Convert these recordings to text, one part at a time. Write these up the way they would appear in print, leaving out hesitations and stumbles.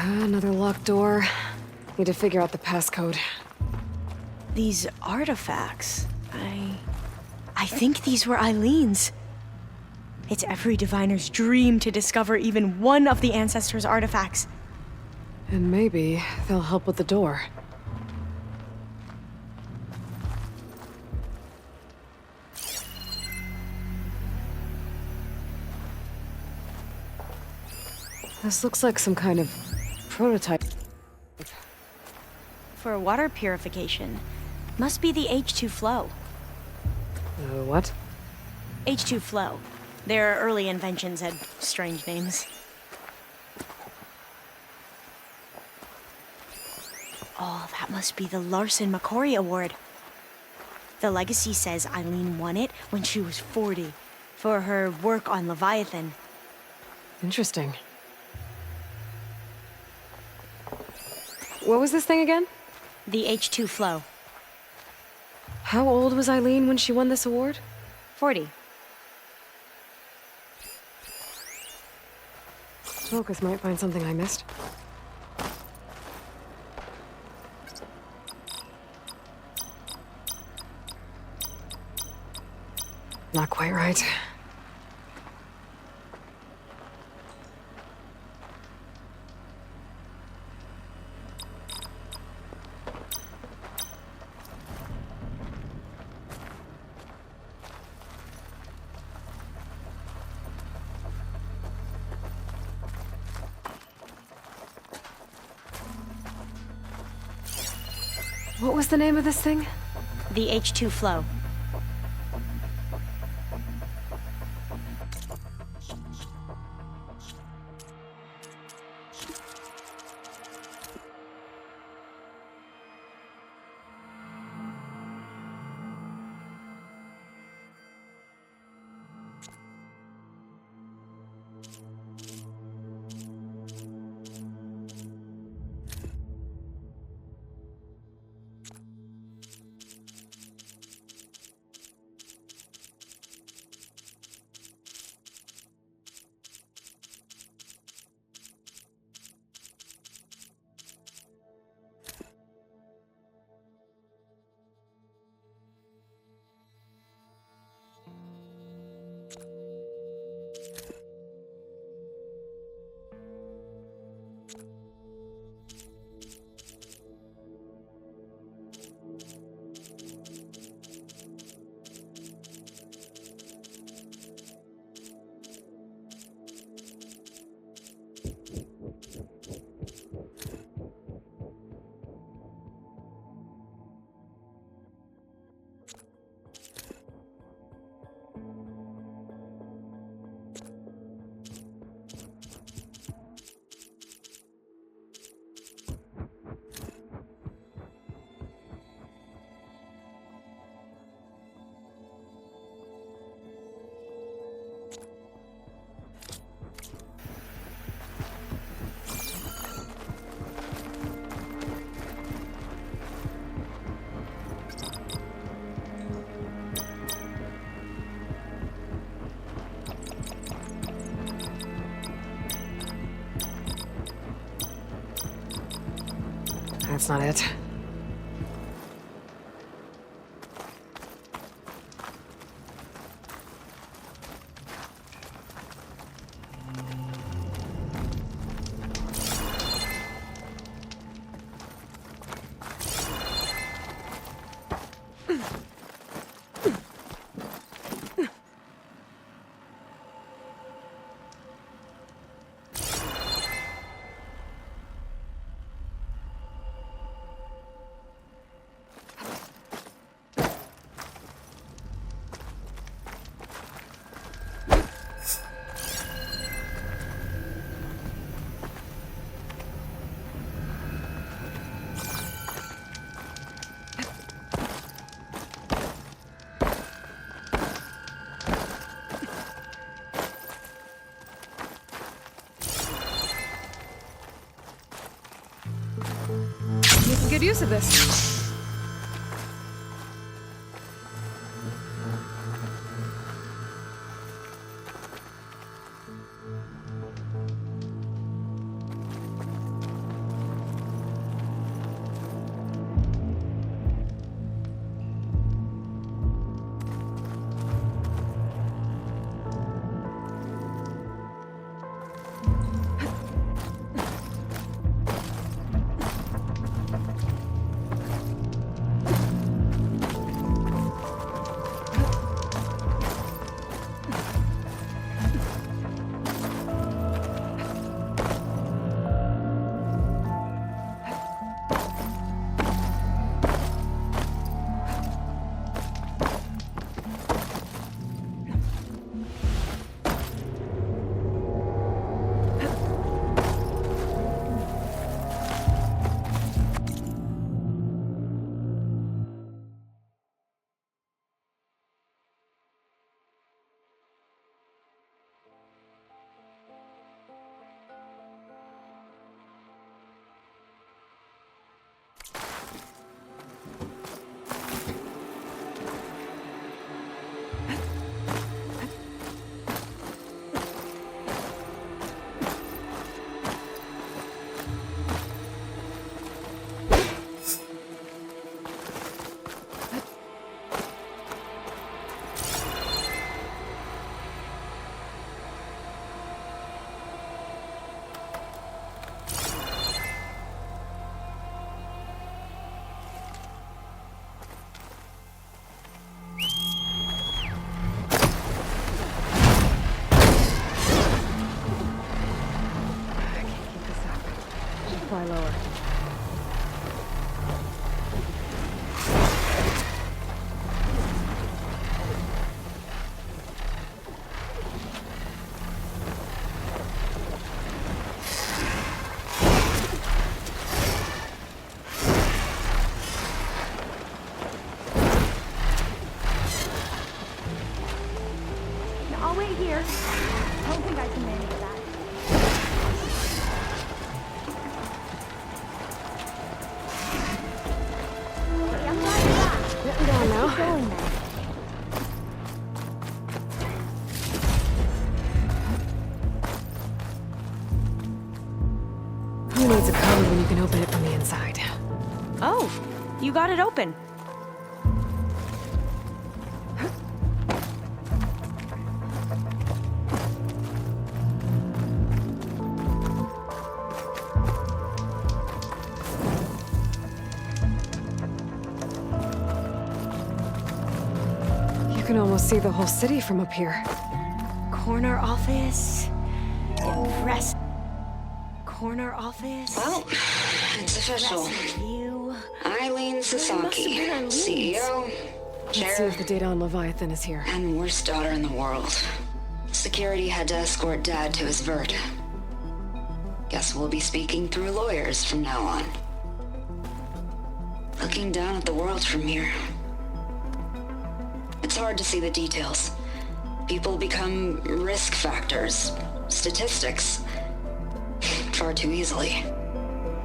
Another locked door. Need to figure out the passcode. These artifacts... I think these were Eileen's. It's every diviner's dream to discover even one of the ancestors' artifacts. And maybe they'll help with the door. This looks like some kind of prototype. For water purification. Must be the H2 flow. What? H2 flow. Their early inventions had strange names. Oh, that must be the Larson McCory Award. The legacy says Eileen won it when she was 40 for her work on Leviathan. Interesting. What was this thing again? The H2 flow. How old was Eileen when she won this award? 40. Lucas might find something I missed. Not quite right. What was the name of this thing? The H2 flow. That's not it. Making good use of this. fly lower. I'll wait here. I don't think I can manage that. Hey, I'm glad you're back. Getting down now. Keep going then. Who needs a code when you can open it from the inside? Oh, you got it open. You can almost see the whole city from up here. Corner office. Impress. Corner office. Well, it's official. Impressive view. Eileen Sasaki, been Eileen's. CEO, Let's see chair, if the data on Leviathan is here. and worst daughter in the world. Security had to escort Dad to his vert. Guess we'll be speaking through lawyers from now on. Looking down at the world from here. It's hard to see the details. People become risk factors, statistics, far too easily.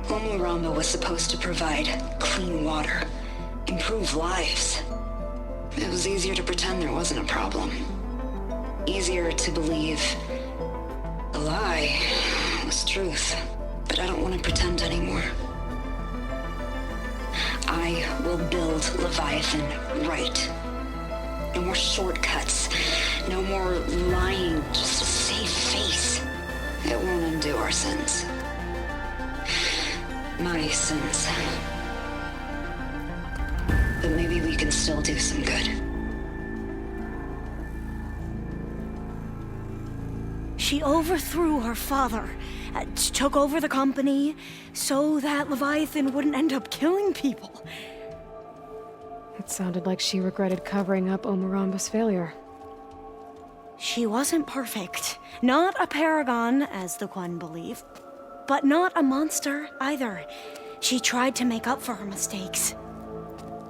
Omuramba was supposed to provide clean water, improve lives. It was easier to pretend there wasn't a problem. Easier to believe the lie was truth. But I don't want to pretend anymore. I will build Leviathan right. No more shortcuts. No more lying just to save face. It won't undo our sins. My sins. But maybe we can still do some good. She overthrew her father, took over the company, so that Leviathan wouldn't end up killing people. It sounded like she regretted covering up Omuramba's failure. She wasn't perfect. Not a paragon, as the Quan believe. But not a monster, either. She tried to make up for her mistakes.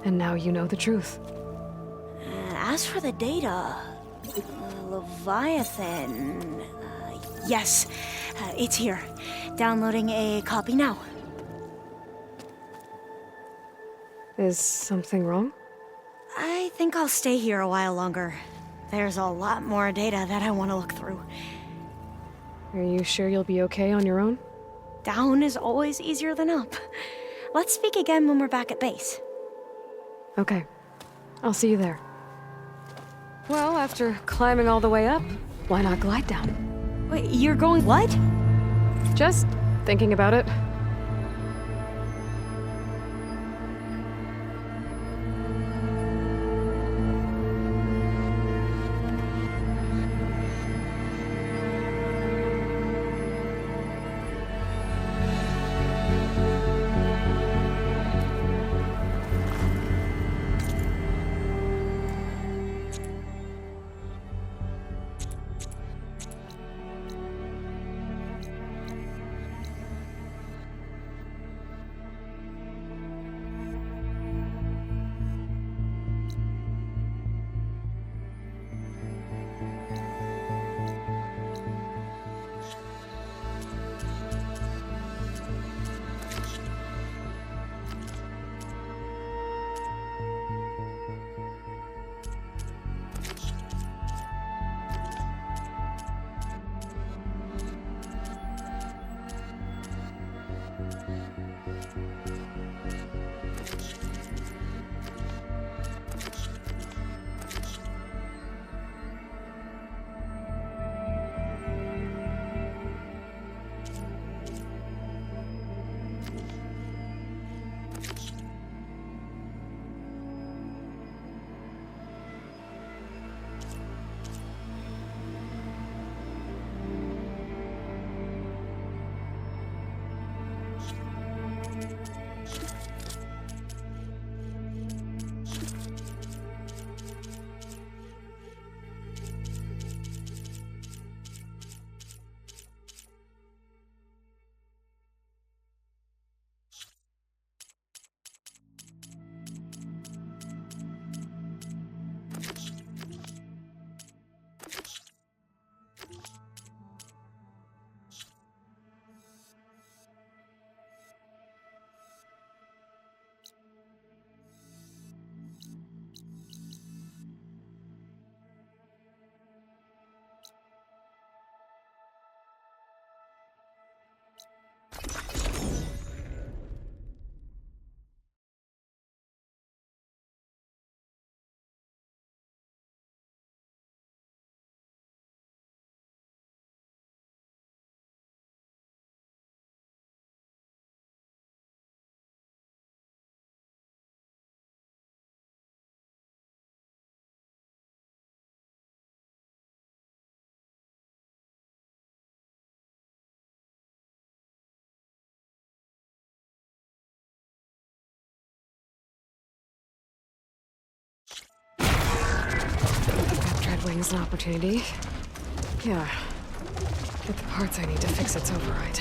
And now you know the truth. As for the data... Leviathan... yes, it's here. Downloading a copy now. Is something wrong? I think I'll stay here a while longer. There's a lot more data that I want to look through. Are you sure you'll be okay on your own? Down is always easier than up. Let's speak again when we're back at base. Okay. I'll see you there. Well, after climbing all the way up, why not glide down? Wait, you're going what? Just thinking about it. brings an opportunity. Yeah. Get the parts I need to fix its override.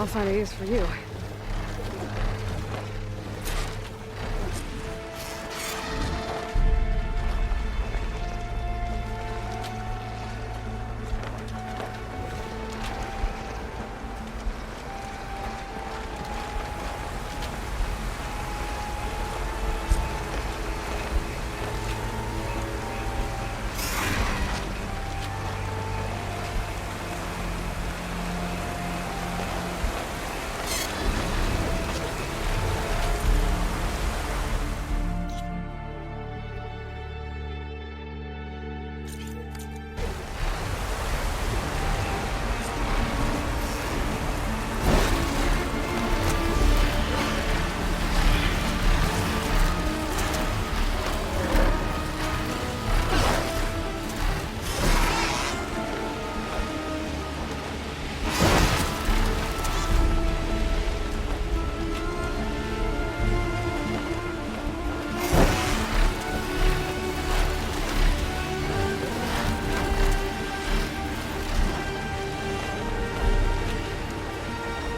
I'll find a use for you.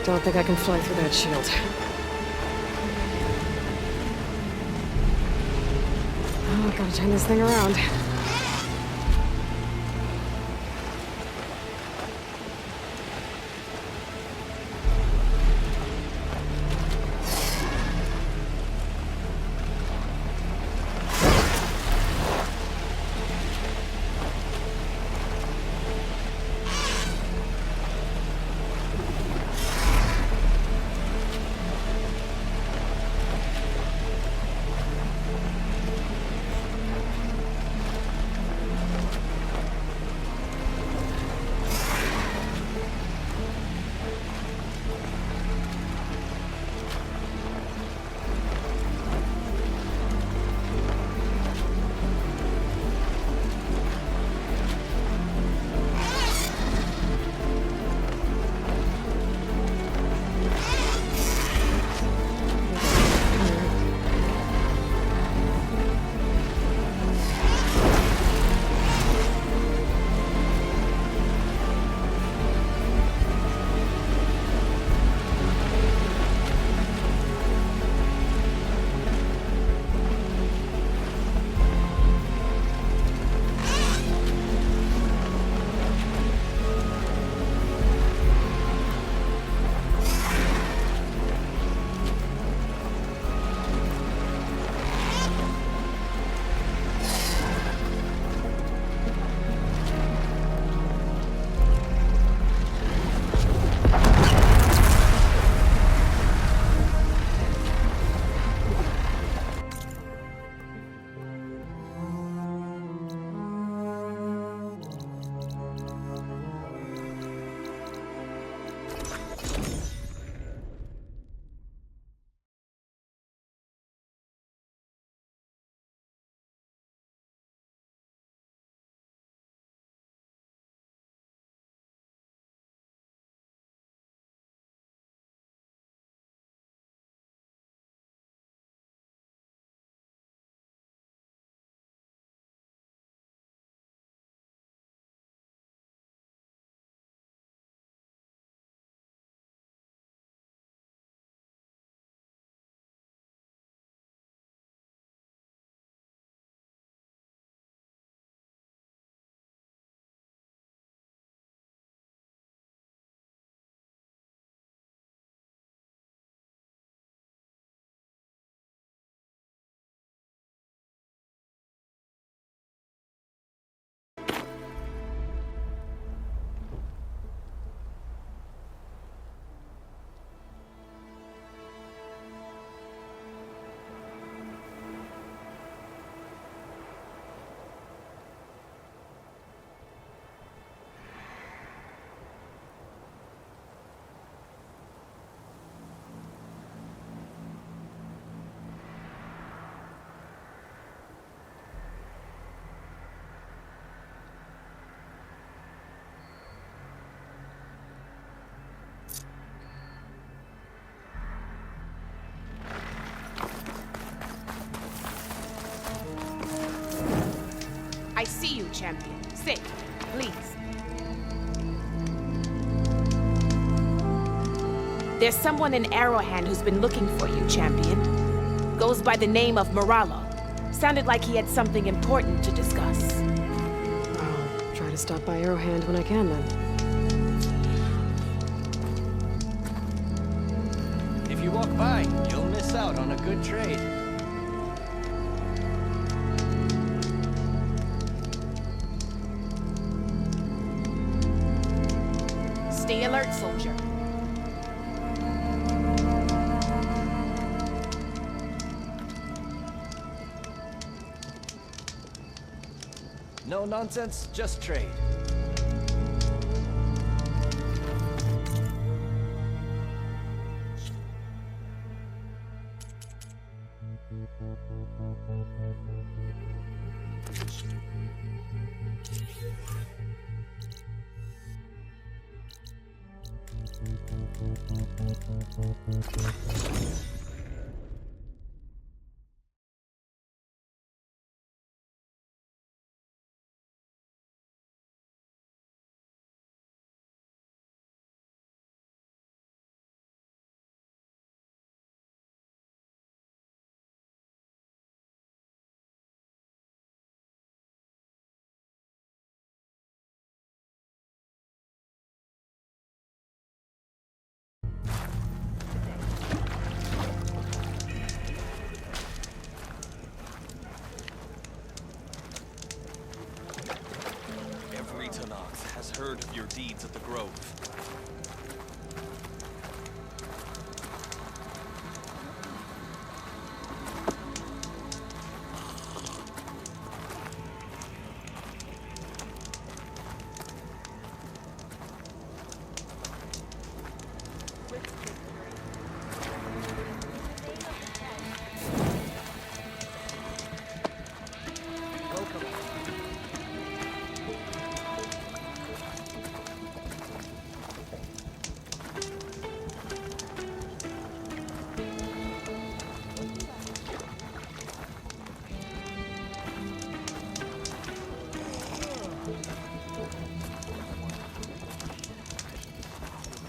Don't think I can fly through that shield. Oh, gotta turn this thing around. I see you, champion. Sit, please. There's someone in Arrowhand who's been looking for you, champion. Goes by the name of Moralo. Sounded like he had something important to discuss. I'll try to stop by Arrowhand when I can, then. If you walk by, you'll miss out on a good trade. Stay alert, soldier. No nonsense, just trade.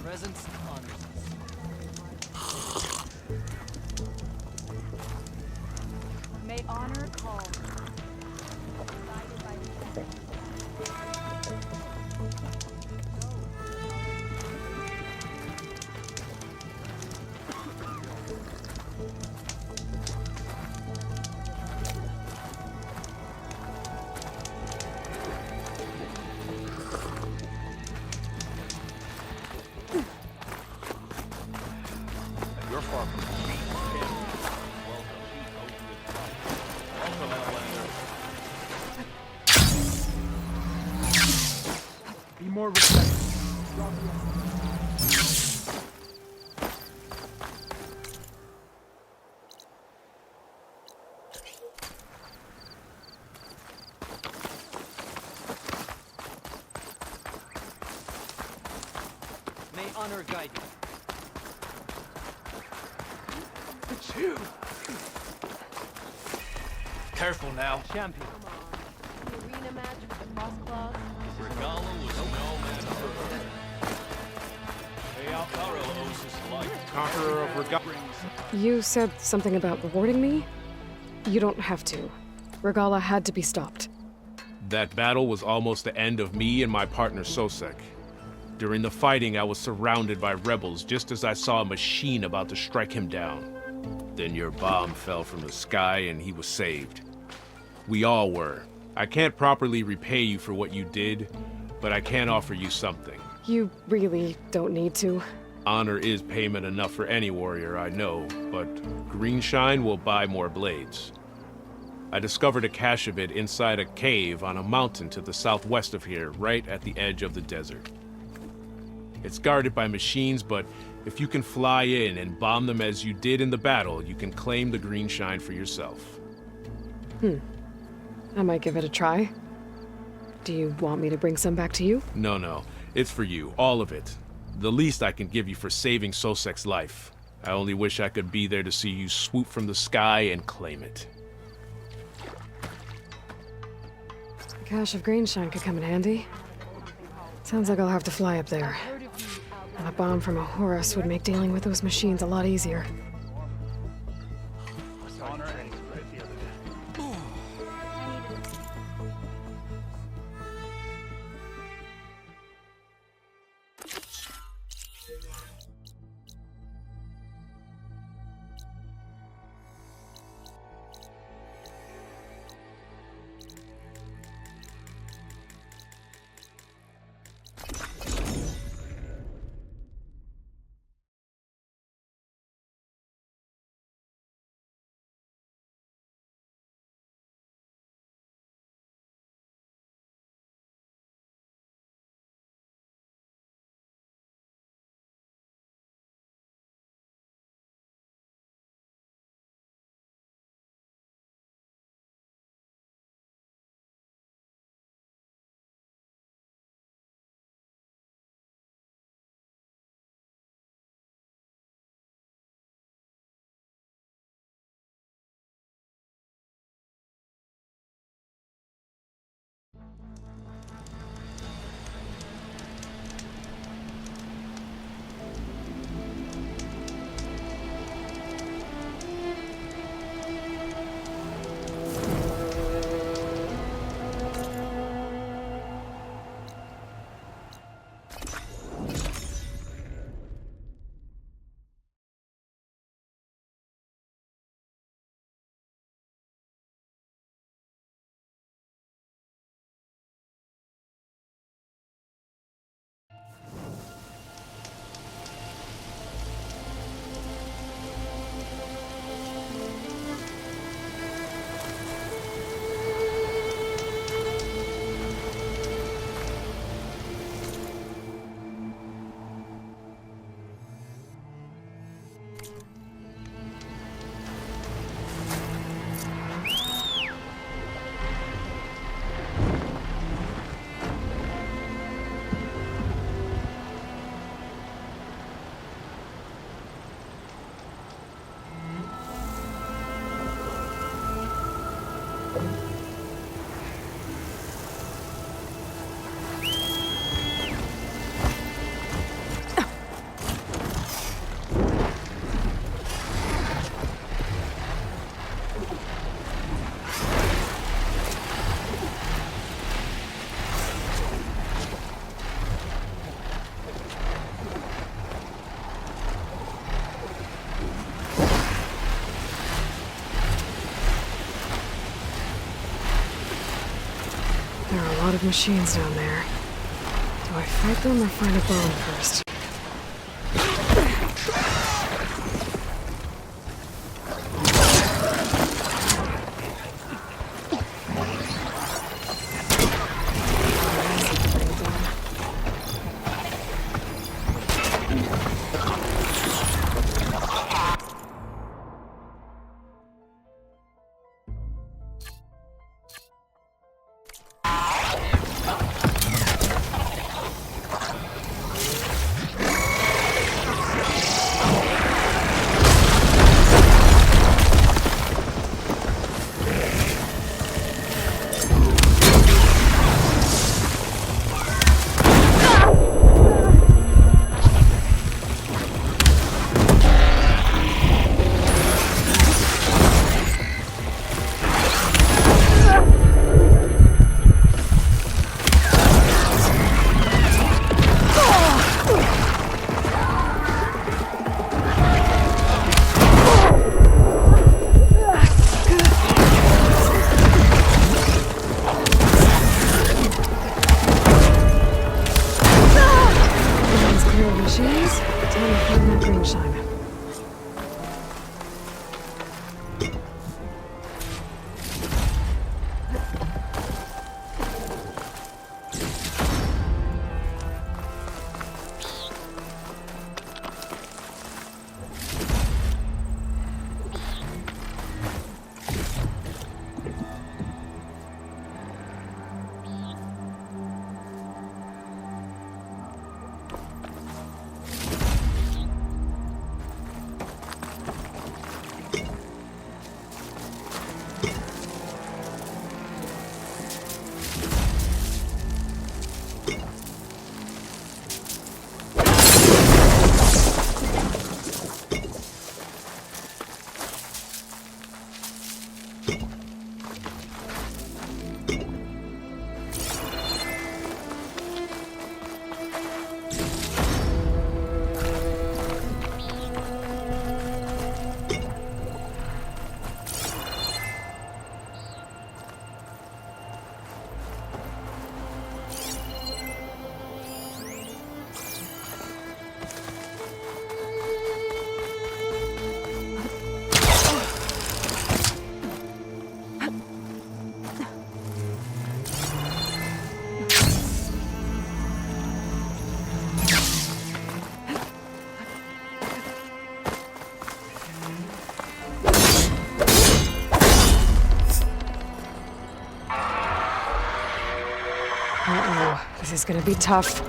presence honors us. May honor call. You're far from home. Welcome, Outlander. Be more respectful. May honor guide you. It's you. Careful now. Champion. Arena match with the Cross Claws. Regalo was no man of Hey, Alcaro owes his life. Conqueror of Regala. You said something about rewarding me? You don't have to. Regala had to be stopped. That battle was almost the end of me and my partner Sosek. During the fighting, I was surrounded by rebels just as I saw a machine about to strike him down. Then your bomb fell from the sky and he was saved. We all were. I can't properly repay you for what you did, but I can offer you something. You really don't need to. Honor is payment enough for any warrior I know, but Greenshine will buy more blades. I discovered a cache of it inside a cave on a mountain to the southwest of here, right at the edge of the desert. It's guarded by machines, but if you can fly in and bomb them as you did in the battle, you can claim the Greenshine for yourself. I might give it a try. Do you want me to bring some back to you? No, it's for you, all of it. The least I can give you for saving Sosek's life. I only wish I could be there to see you swoop from the sky and claim it. A cache of Greenshine could come in handy. Sounds like I'll have to fly up there. And a bomb from a Horus would make dealing with those machines a lot easier. of machines down there. Do I fight them or find a bomb first? Uh-oh, this is gonna be tough.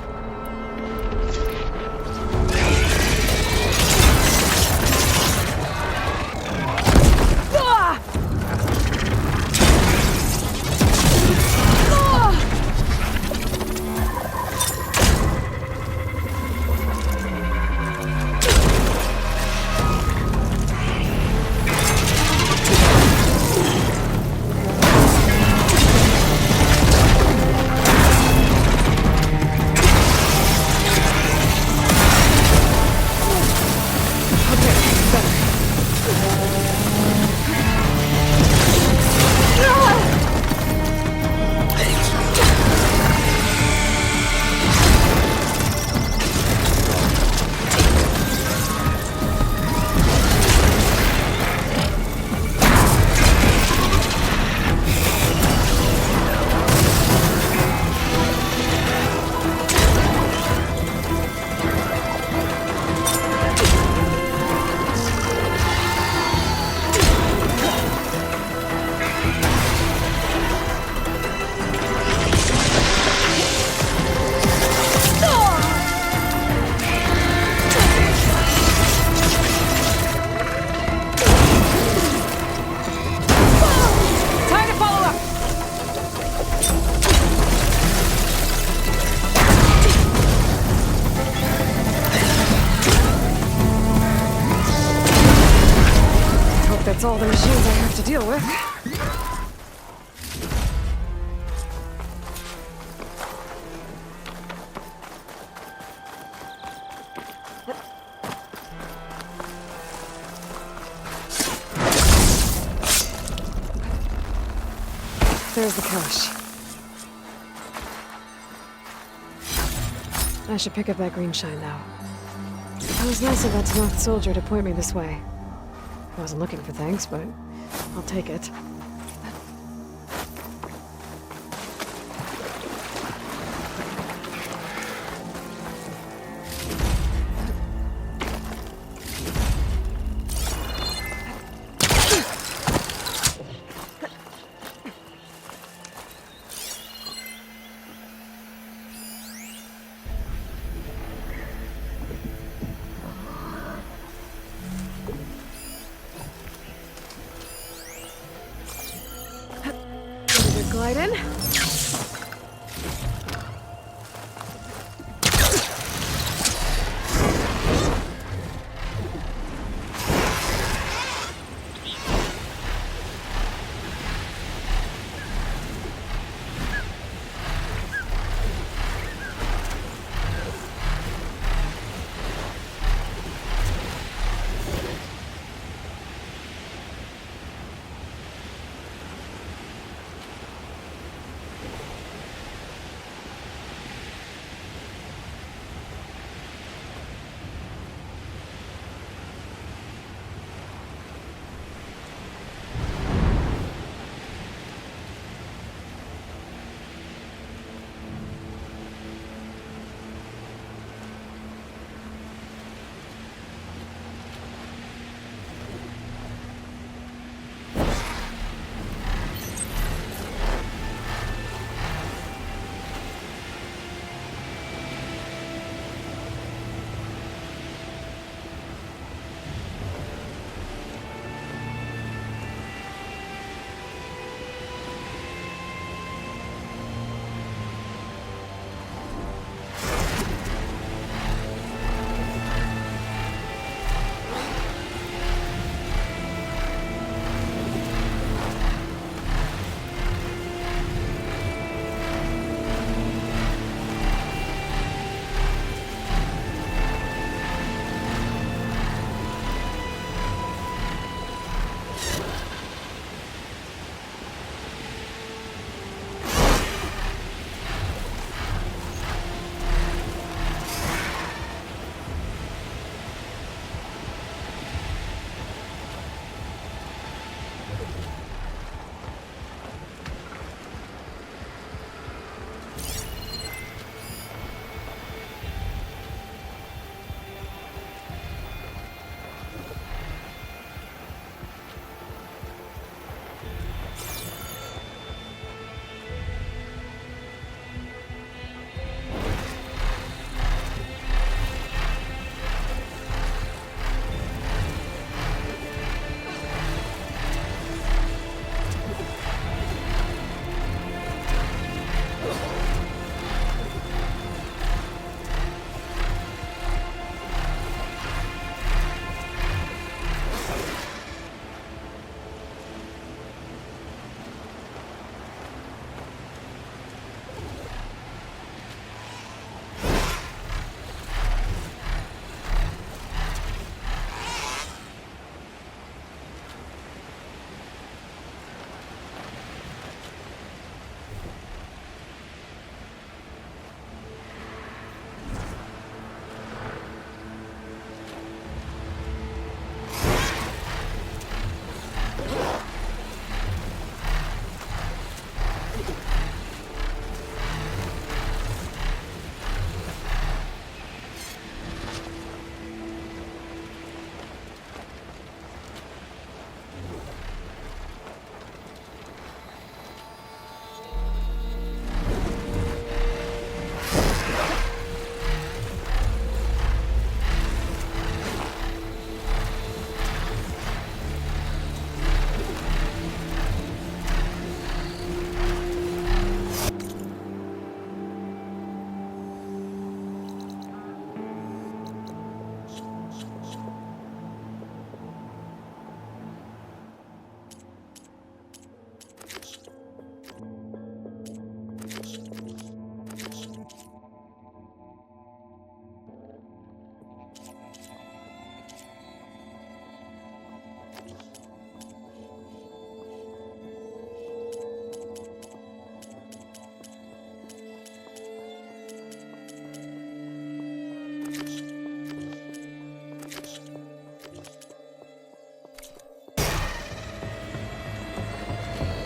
That's all the machines I have to deal with. There's the cache. I should pick up that green shine now. It was nice of that Tanakh soldier to point me this way. I wasn't looking for thanks, but I'll take it.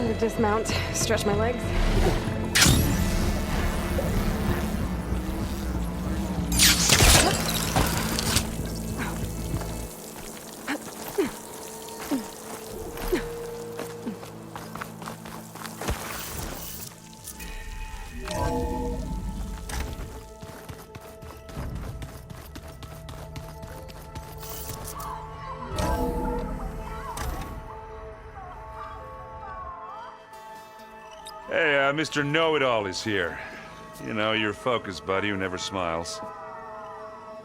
I'm gonna dismount, stretch my legs. Hey, Mr. Know-It-All is here. You know, your focus buddy who never smiles.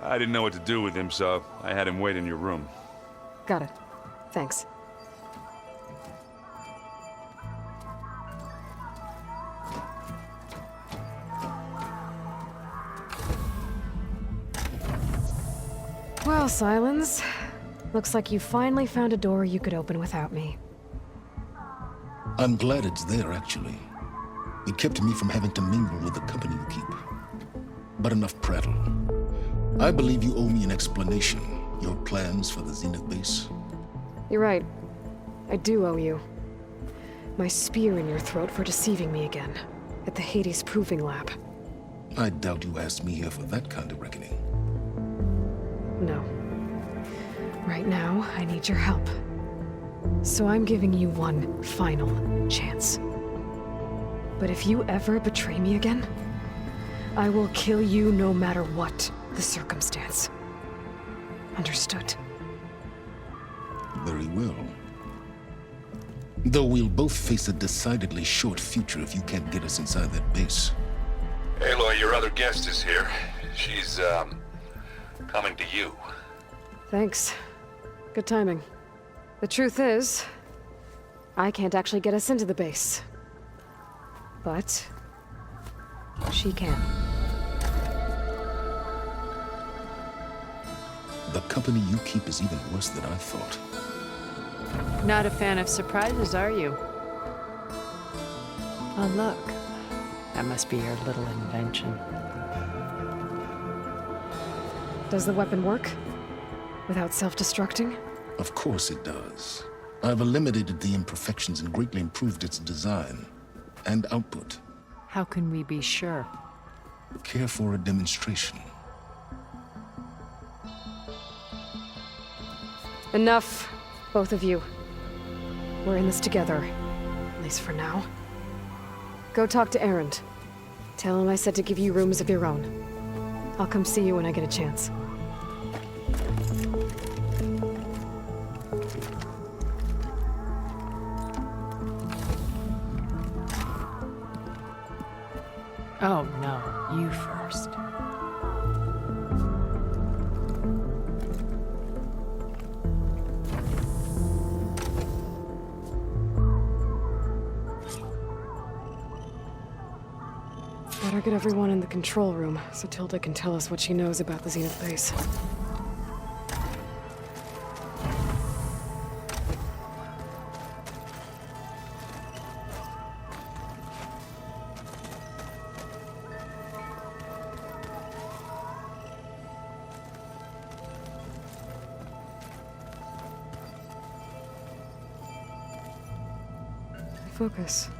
I didn't know what to do with him, so I had him wait in your room. Got it. Thanks. Well, Silence. Looks like you finally found a door you could open without me. I'm glad it's there, actually. It kept me from having to mingle with the company you keep. But enough prattle. I believe you owe me an explanation. Your plans for the Zenith base? You're right. I do owe you. My spear in your throat for deceiving me again. At the Hades Proving Lab. I doubt you asked me here for that kind of reckoning. No. Right now, I need your help. So I'm giving you one final chance. But if you ever betray me again, I will kill you no matter what the circumstance. Understood? Very well. Though we'll both face a decidedly short future if you can't get us inside that base. Aloy, your other guest is here. She's, coming to you. Thanks. Good timing. The truth is, I can't actually get us into the base. But she can. The company you keep is even worse than I thought. Not a fan of surprises, are you? Oh, look. That must be your little invention. Does the weapon work? Without self-destructing? Of course it does. I've eliminated the imperfections and greatly improved its design and output. How can we be sure? Care for a demonstration? Enough, both of you. We're in this together, at least for now. Go talk to Erend. Tell him I said to give you rooms of your own. I'll come see you when I get a chance. Oh, no. You first. Better get everyone in the control room so Tilda can tell us what she knows about the Zenith base. Focus.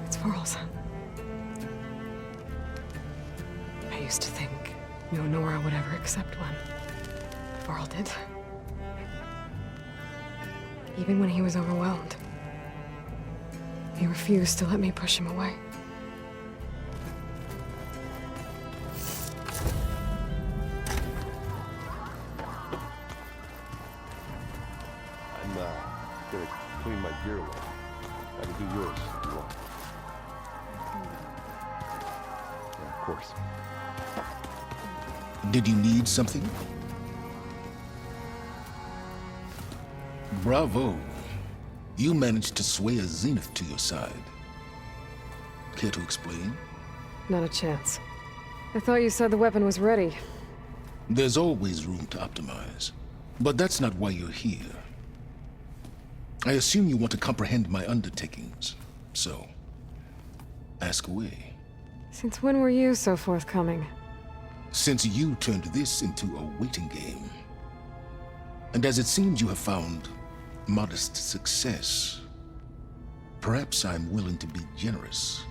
It's Varl's. I used to think no Nora would ever accept one. Varl did. Even when he was overwhelmed. He refused to let me push him away. I'm gonna clean my gear away. I can do yours if you want. Yeah, of course. Did you need something? Bravo. You managed to sway a Zenith to your side. Care to explain? Not a chance. I thought you said the weapon was ready. There's always room to optimize. But that's not why you're here. I assume you want to comprehend my undertakings. So, ask away. Since when were you so forthcoming? Since you turned this into a waiting game. And as it seems you have found modest success. Perhaps I'm willing to be generous.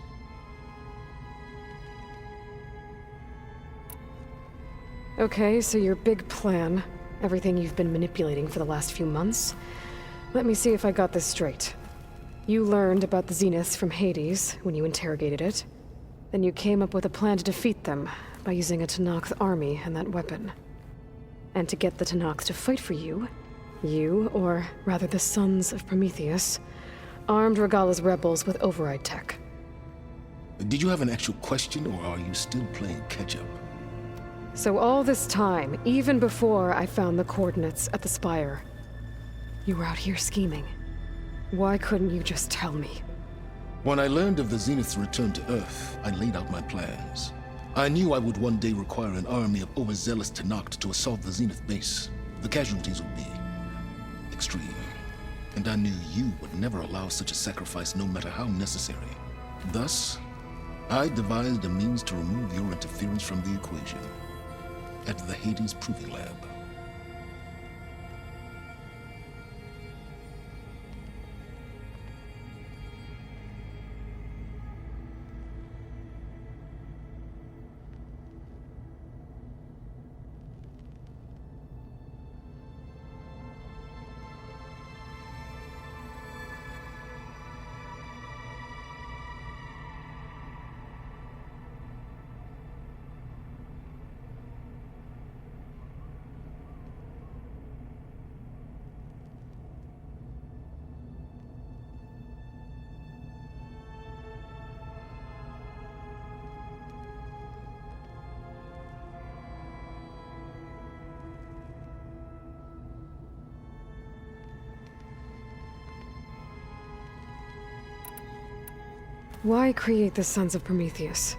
Okay, so your big plan, everything you've been manipulating for the last few months. Let me see if I got this straight. You learned about the Zeniths from Hades when you interrogated it. Then you came up with a plan to defeat them by using a Tenakth army and that weapon. And to get the Tenakth to fight for you, or rather the Sons of Prometheus, armed Regala's rebels with override tech. Did you have an actual question, or are you still playing catch-up? So all this time, even before I found the coordinates at the Spire, you were out here scheming. Why couldn't you just tell me? When I learned of the Zenith's return to Earth, I laid out my plans. I knew I would one day require an army of overzealous Tenakth to assault the Zenith base. The casualties would be extreme. And I knew you would never allow such a sacrifice, no matter how necessary. Thus, I devised a means to remove your interference from the equation. At the Hades Proving Lab. Why create the Sons of Prometheus?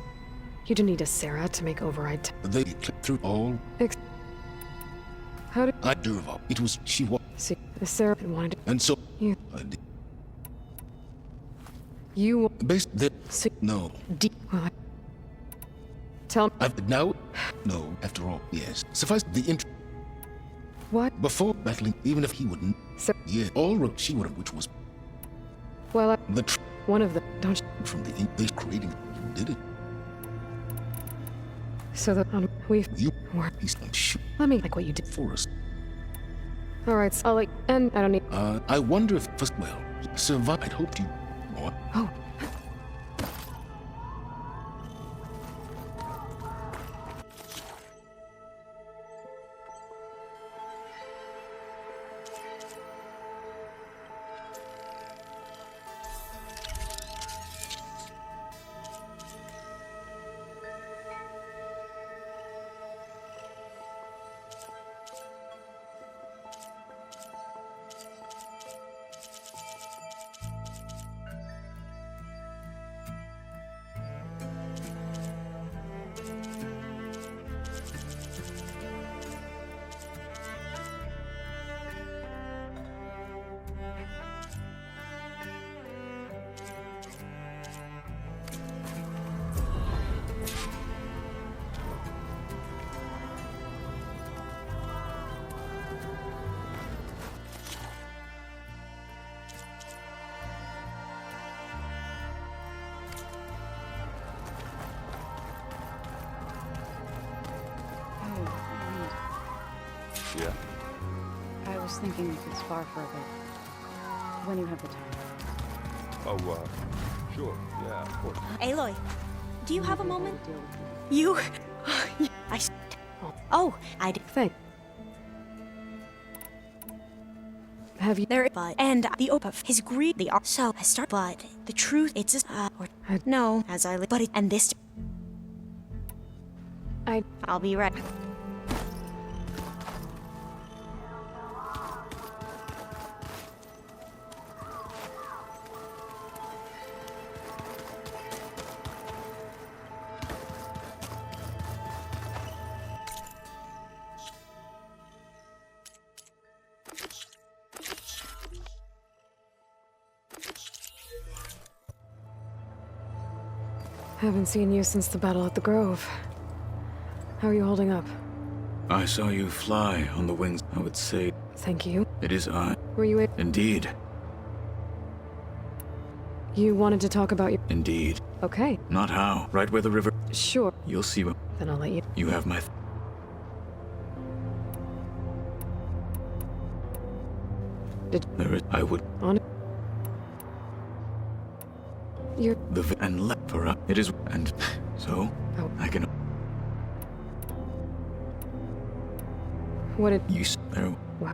You didn't need a Sarah to make override. They clicked through all. How did I do all. It was she was. see the Sarah wanted to, And so you I did. you Based the see no. well, tell I've now no. After all, yes. Suffice the int. what? Before battling, even if he wouldn't. So, Yeah, all wrote she would, which was well, the one of them. Don't you? from the ink they creating. You did it. So that we You were. he's not shoot Let me like what you did. for us. All right, so I'll like, and I don't need. I wonder if first well survive. I'd hoped you. What? Oh, Yeah. I was thinking if it's far further, when you have the time. Oh, sure. Yeah, of course. Aloy, do you have a moment? Deal with you. You... I... Oh, I did. thank. Have you? There, but and the ope of his greed, the art. So I start, but the truth, it's or no, as I but it and this. I'll be right. Haven't seen you since the battle at the Grove. How are you holding up? I saw you fly on the wings. I would say Thank you. it is I. Were you Indeed. You wanted to talk about your... Indeed. Okay, Not how. Right where the river... sure. You'll see what... Then I'll let you... You have my... There is... I would... On it. You're... And left for up. It is... And... So... Oh. I can... What did... You... There... Wow.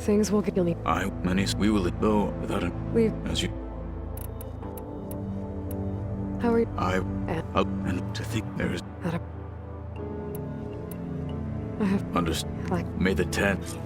Things will get... You'll Many... We will... Though... Without a... Leave. As you... How are you? And to think there is... I have... Understand. Like... May the 10th...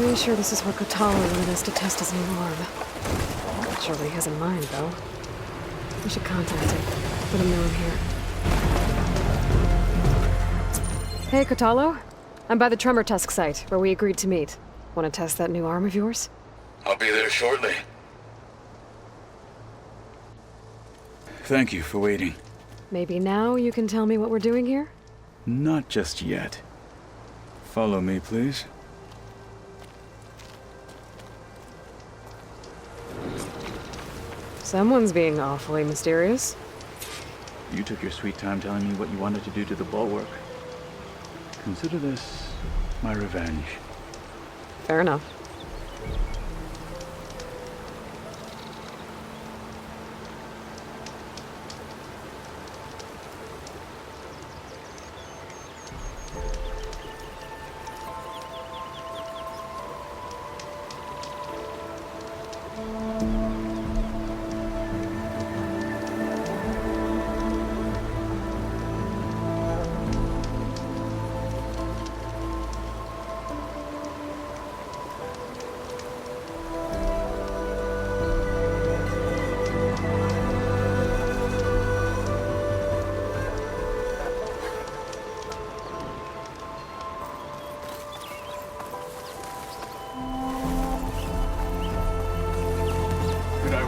Pretty sure this is where Kotalo wanted us to test his new arm. Not sure what he has in mind, though. We should contact him. Let him know I'm here. Hey, Kotalo. I'm by the Tremor Tusk site, where we agreed to meet. Want to test that new arm of yours? I'll be there shortly. Thank you for waiting. Maybe now you can tell me what we're doing here? Not just yet. Follow me, please. Someone's being awfully mysterious. You took your sweet time telling me what you wanted to do to the bulwark. Consider this my revenge. Fair enough.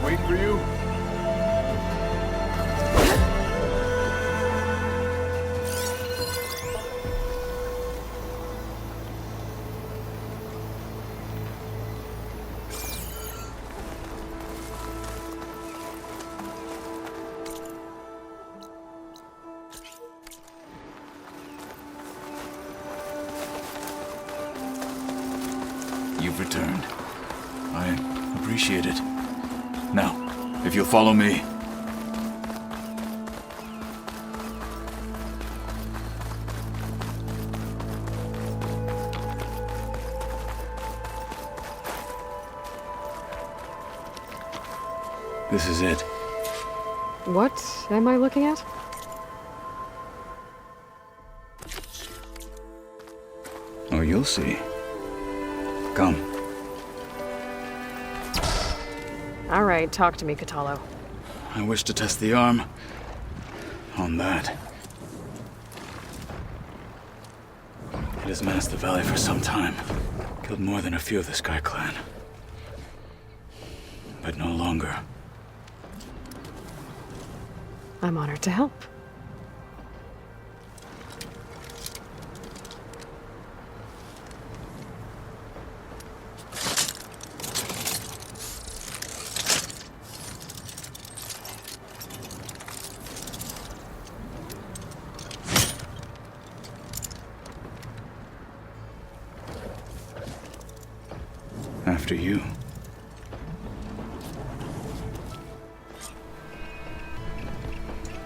wait for you? You've returned. I appreciate it. Now, if you'll follow me. This is it. What am I looking at? Oh, you'll see. Come. All right, talk to me, Catalo. I wish to test the arm on that. It has menaced the valley for some time. Killed more than a few of the Sky Clan. But no longer. I'm honored to help. After you.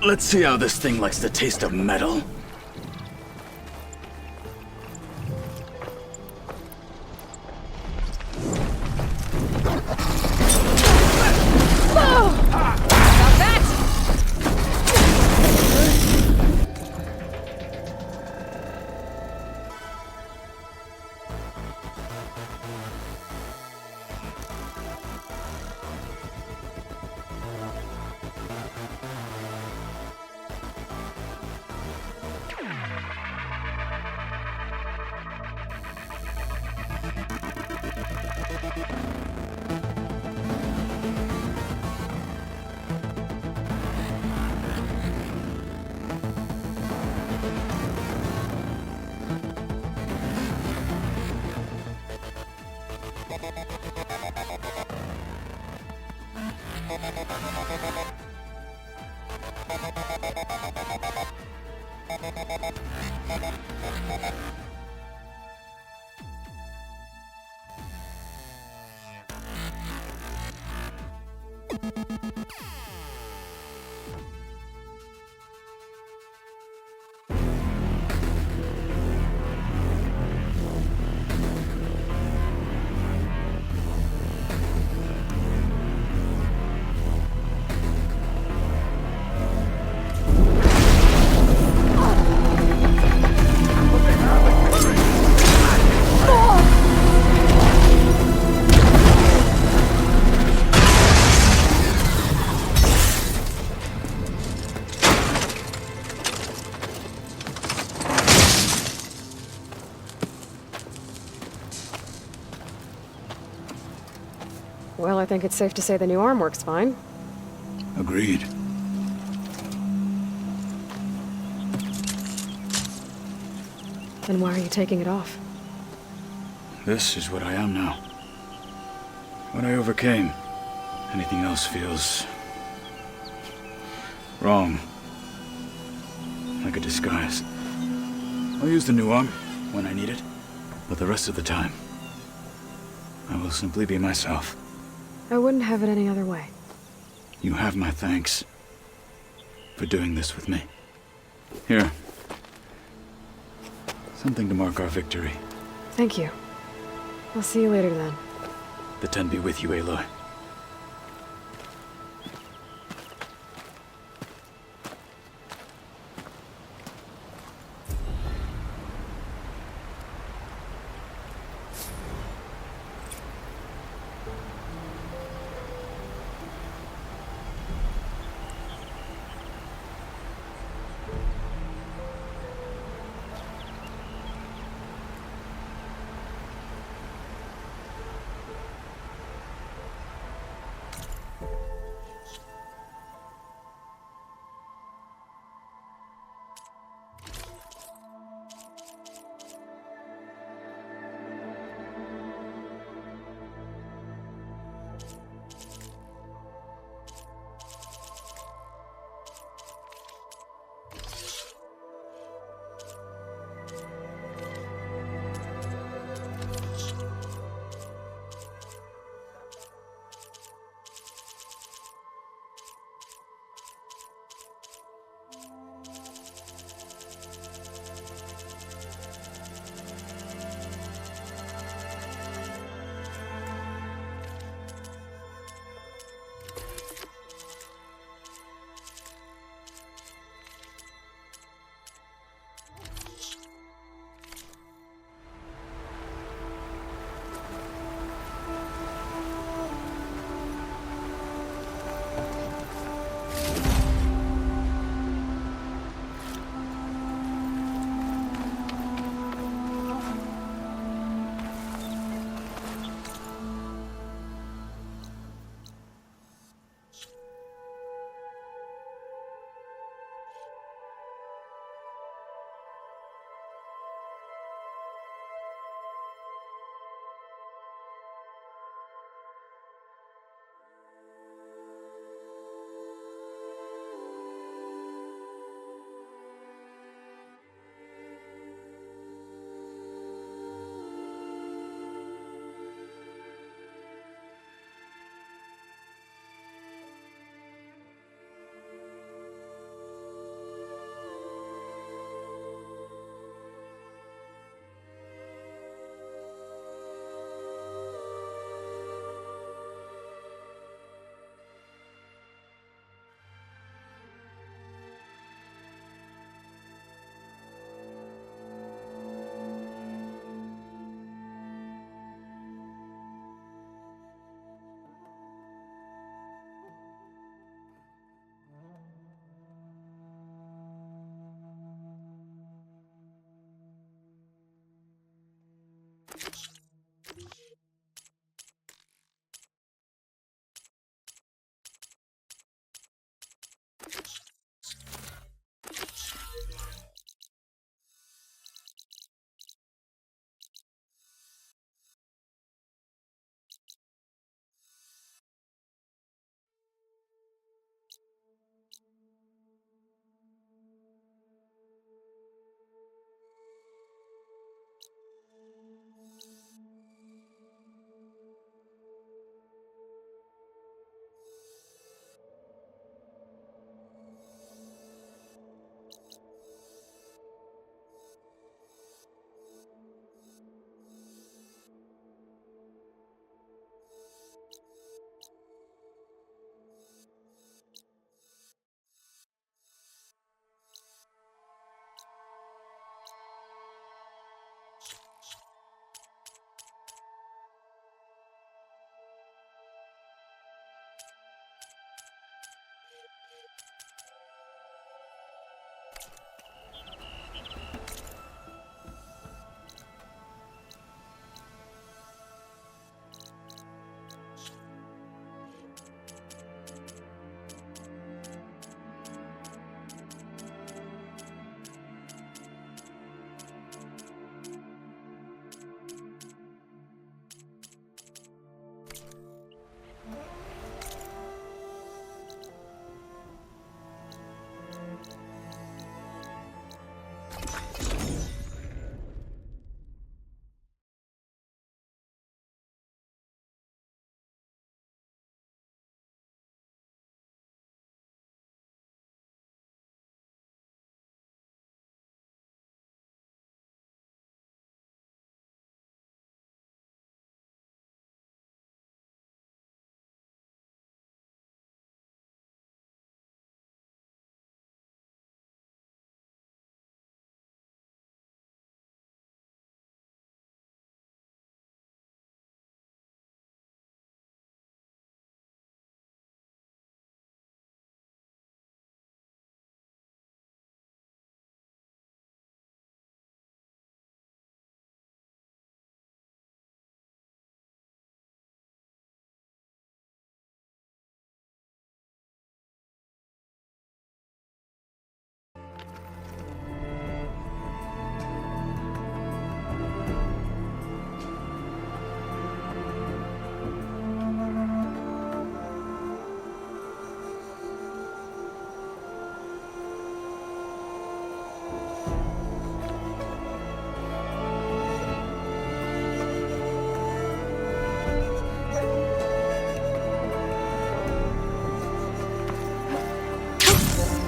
Let's see how this thing likes the taste of metal. Well, I think it's safe to say the new arm works fine. Agreed. Then why are you taking it off? This is what I am now. What I overcame. Anything else feels wrong. Like a disguise. I'll use the new arm when I need it, but the rest of the time, I will simply be myself. I wouldn't have it any other way. You have my thanks for doing this with me. Here. Something to mark our victory. Thank you. I'll see you later then. The 10 be with you, Aloy.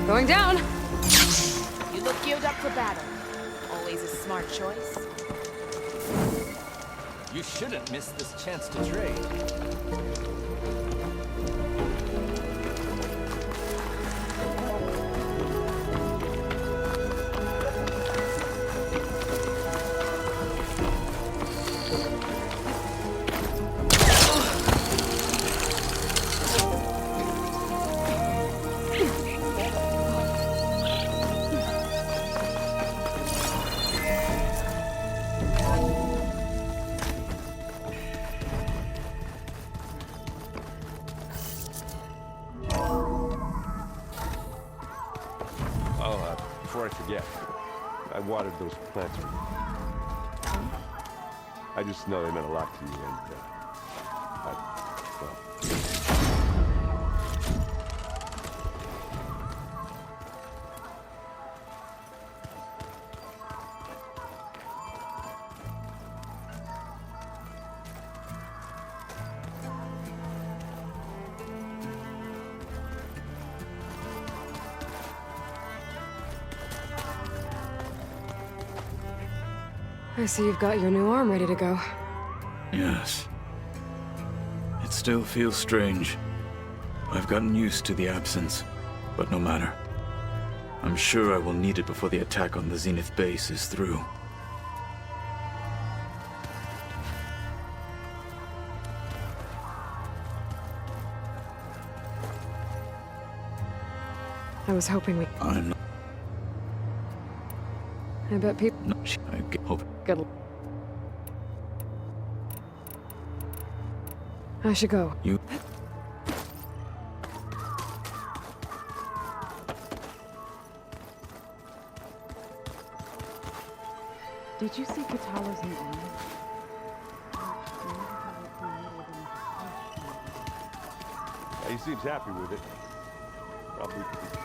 Going down! You look geared up for battle. Always a smart choice. You shouldn't miss this chance to trade. Before I forget, I watered those plants for you. I just know they meant a lot to you, and, well... I see you've got your new arm ready to go. Yes. It still feels strange. I've gotten used to the absence, but no matter. I'm sure I will need it before the attack on the Zenith base is through. I was hoping we... I'm not... I bet people... No, I hope... Good. I should go. You... Did you see Katala's new armor? Yeah, he seems happy with it. Probably because he...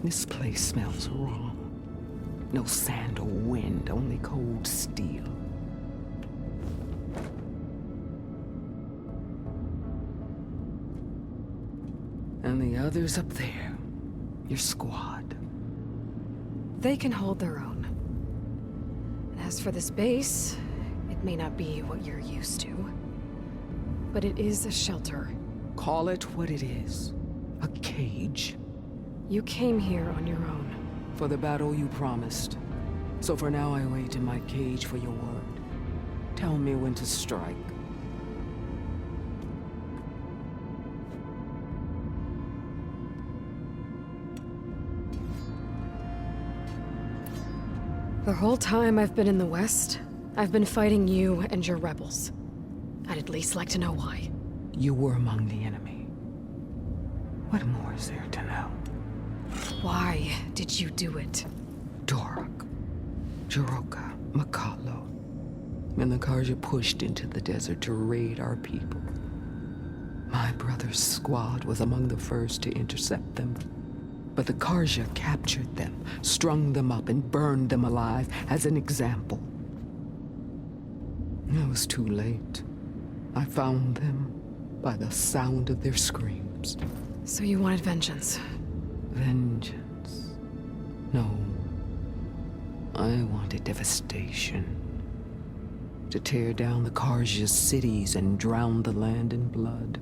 This place smells wrong. No sand or wind, only cold steel. And the others up there, your squad. They can hold their own. And as for this base, it may not be what you're used to. But it is a shelter. Call it what it is. A cage. You came here on your own. For the battle you promised. So for now I wait in my cage for your word. Tell me when to strike. The whole time I've been in the West, I've been fighting you and your rebels. I'd at least like to know why. You were among the enemy. What more is there to know? Why did you do it? Dorok, Jiroka, Makalo, and the Karja pushed into the desert to raid our people. My brother's squad was among the first to intercept them. But the Karja captured them, strung them up, and burned them alive as an example. It was too late. I found them by the sound of their screams. So you wanted vengeance? Vengeance? No. I wanted devastation. To tear down the Karja's cities and drown the land in blood.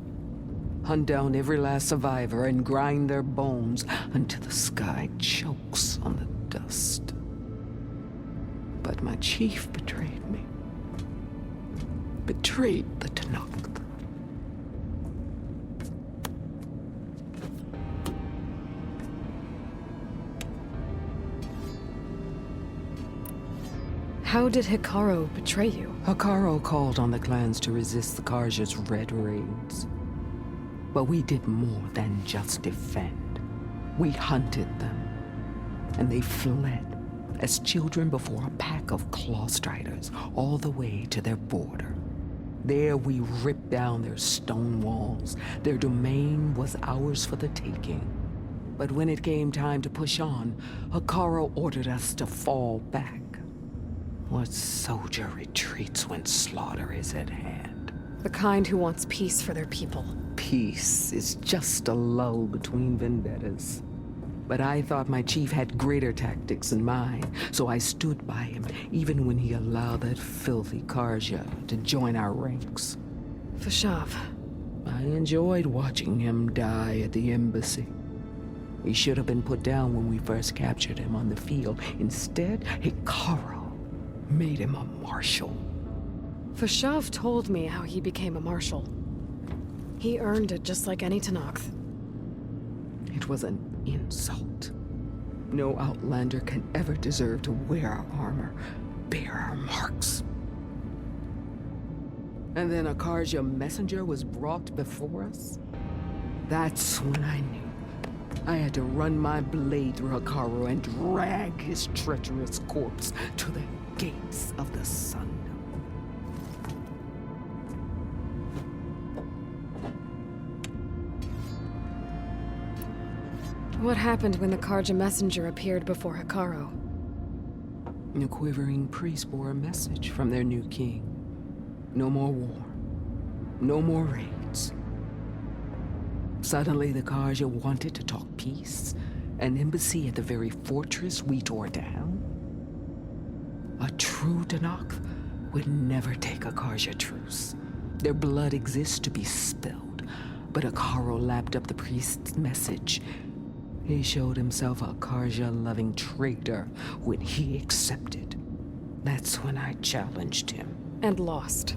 Hunt down every last survivor and grind their bones until the sky chokes on the dust. But my chief betrayed me. betrayed the Tanakh. How did Hikaru betray you? Hikaru called on the clans to resist the Karja's red raids. But we did more than just defend. We hunted them, and they fled as children before a pack of claw striders all the way to their border. There we ripped down their stone walls. Their domain was ours for the taking. But when it came time to push on, Hikaru ordered us to fall back. What soldier retreats when slaughter is at hand? The kind who wants peace for their people. Peace is just a lull between vendettas. But I thought my chief had greater tactics than mine, so I stood by him, even when he allowed that filthy Karja to join our ranks. Fashav. I enjoyed watching him die at the embassy. He should have been put down when we first captured him on the field. Instead, Hikaru made him a marshal. Fashav told me how he became a marshal. He earned it just like any Tanakh. It was an insult. No outlander can ever deserve to wear our armor, bear our marks. And then a Karja messenger was brought before us? That's when I knew. I had to run my blade through Hikaru and drag his treacherous corpse to the gates of the sun. What happened when the Karja messenger appeared before Hikaru? A quivering priest bore a message from their new king. No more war. No more raids. Suddenly the Karja wanted to talk peace. An embassy at the very fortress we tore down. A true Tanakh would never take a Karja truce. Their blood exists to be spilled. But Hikaru lapped up the priest's message. He showed himself a Karja-loving traitor when he accepted. That's when I challenged him. And lost.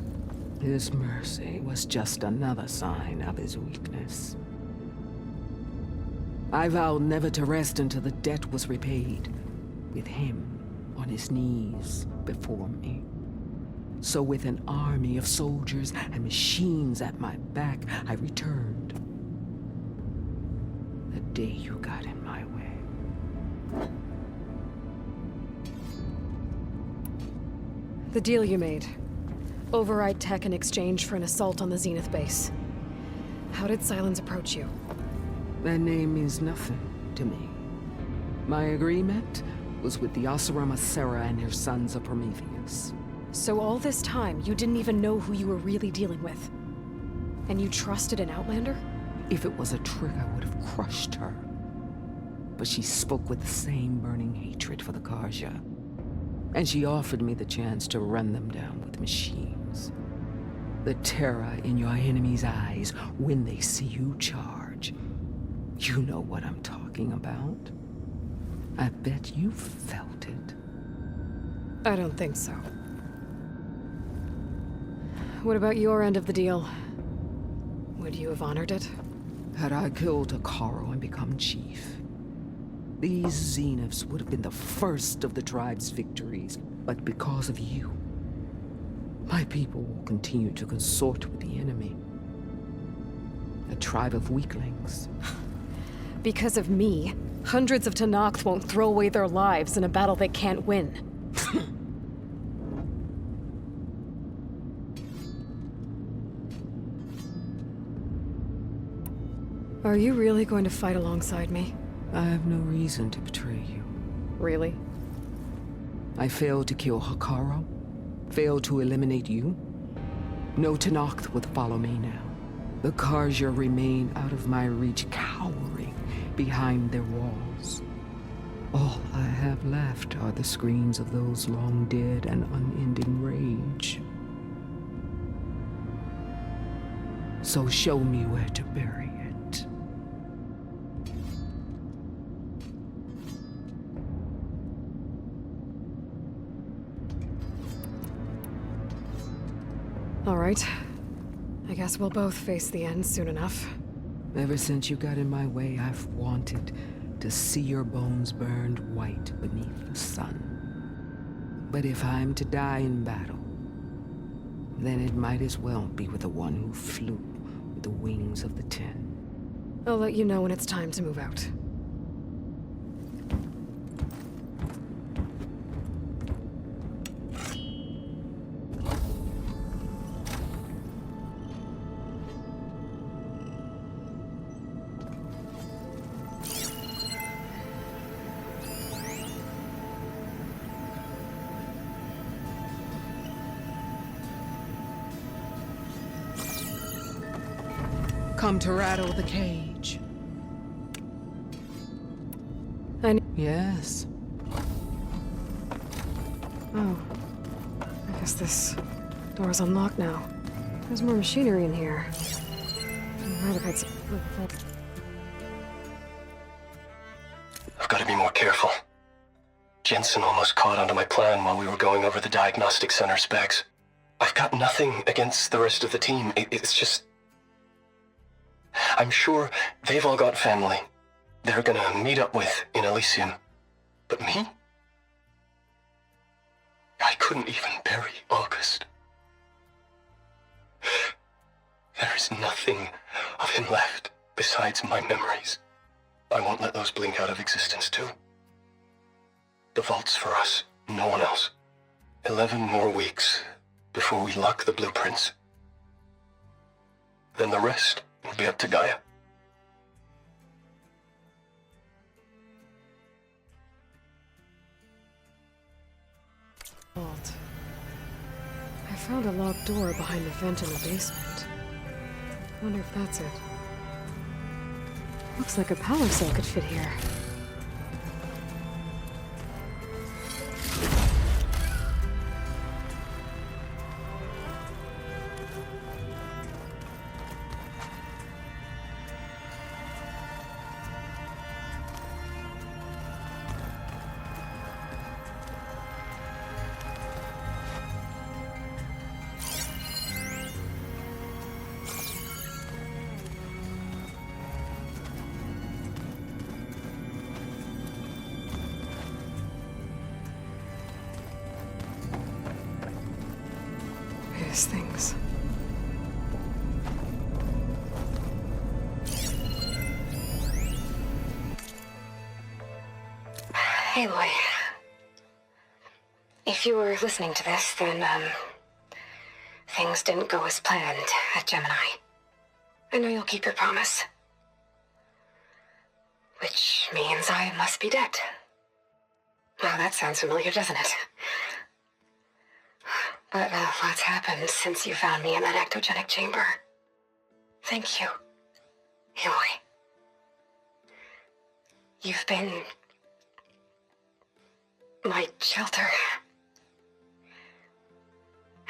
His mercy was just another sign of his weakness. I vowed never to rest until the debt was repaid, with him on his knees before me. So with an army of soldiers and machines at my back, I returned. The day you got in my way. The deal you made. Override tech in exchange for an assault on the Zenith base. How did Silence approach you? That name means nothing to me. My agreement was with the Asura Sera and their sons of Prometheus. So all this time, you didn't even know who you were really dealing with? And you trusted an Outlander? If it was a trick, I would have crushed her. But she spoke with the same burning hatred for the Karja. And she offered me the chance to run them down with machines. The terror in your enemy's eyes when they see you charge. You know what I'm talking about. I bet you felt it. I don't think so. What about your end of the deal? Would you have honored it? Had I killed Hikaru and become chief, these Zeniths would have been the first of the tribe's victories. But because of you, my people will continue to consort with the enemy. A tribe of weaklings. Because of me, hundreds of Tanakh won't throw away their lives in a battle they can't win. Are you really going to fight alongside me? I have no reason to betray you. Really? I failed to kill Hikaru, failed to eliminate you. No Tanakh would follow me now. The Karja remain out of my reach, cowering behind their walls. All I have left are the screams of those long dead and unending rage. So show me where to bury it. All right. I guess we'll both face the end soon enough. Ever since you got in my way, I've wanted to see your bones burned white beneath the sun. But if I'm to die in battle, then it might as well be with the one who flew with the wings of the 10. I'll let you know when it's time to move out. Come to rattle the cage. Yes. Oh. I guess this door's unlocked now. There's more machinery in here. I might have had some... I've got to be more careful. Jensen almost caught onto my plan while we were going over the diagnostic center specs. I've got nothing against the rest of the team. It's just... I'm sure they've all got family they're gonna meet up with in Elysium. But me? I couldn't even bury August. There is nothing of him left besides my memories. I won't let those blink out of existence too. The vault's for us, no one else. 11 more weeks before we lock the blueprints. Then the rest will be up to Gaia. Vault. I found a locked door behind the vent in the basement. Wonder if that's it. Looks like a power cell could fit here. Things. Hey, Loy. If you were listening to this, then, things didn't go as planned at Gemini. I know you'll keep your promise. Which means I must be dead. Well, that sounds familiar, doesn't it? But lots happened since you found me in that ectogenic chamber. Thank you, Eloy. You've been my shelter.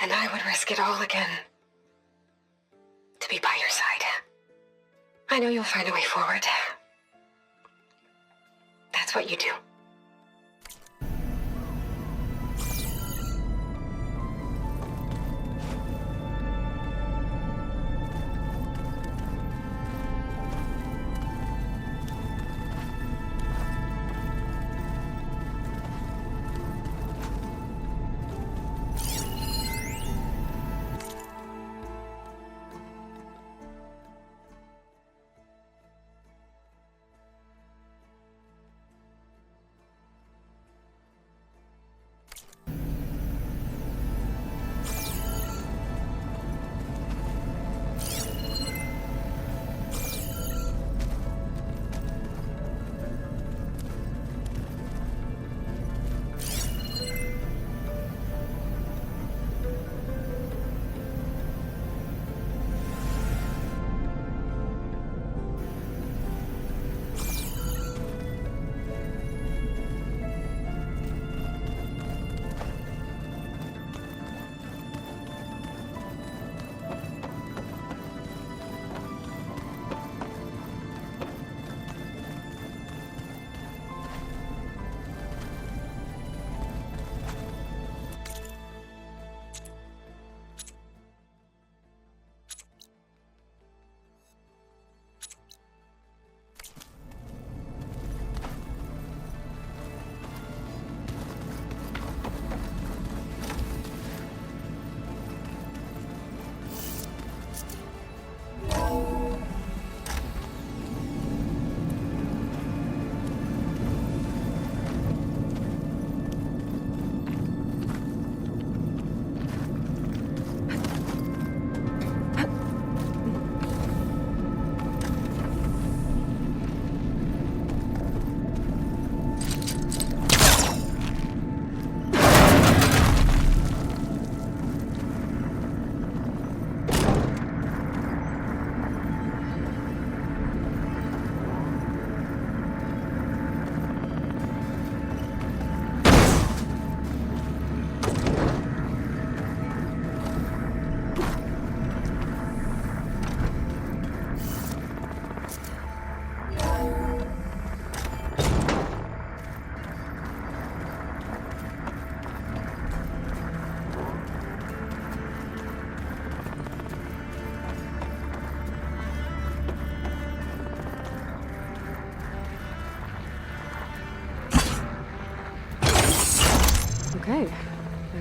And I would risk it all again to be by your side. I know you'll find a way forward. That's what you do.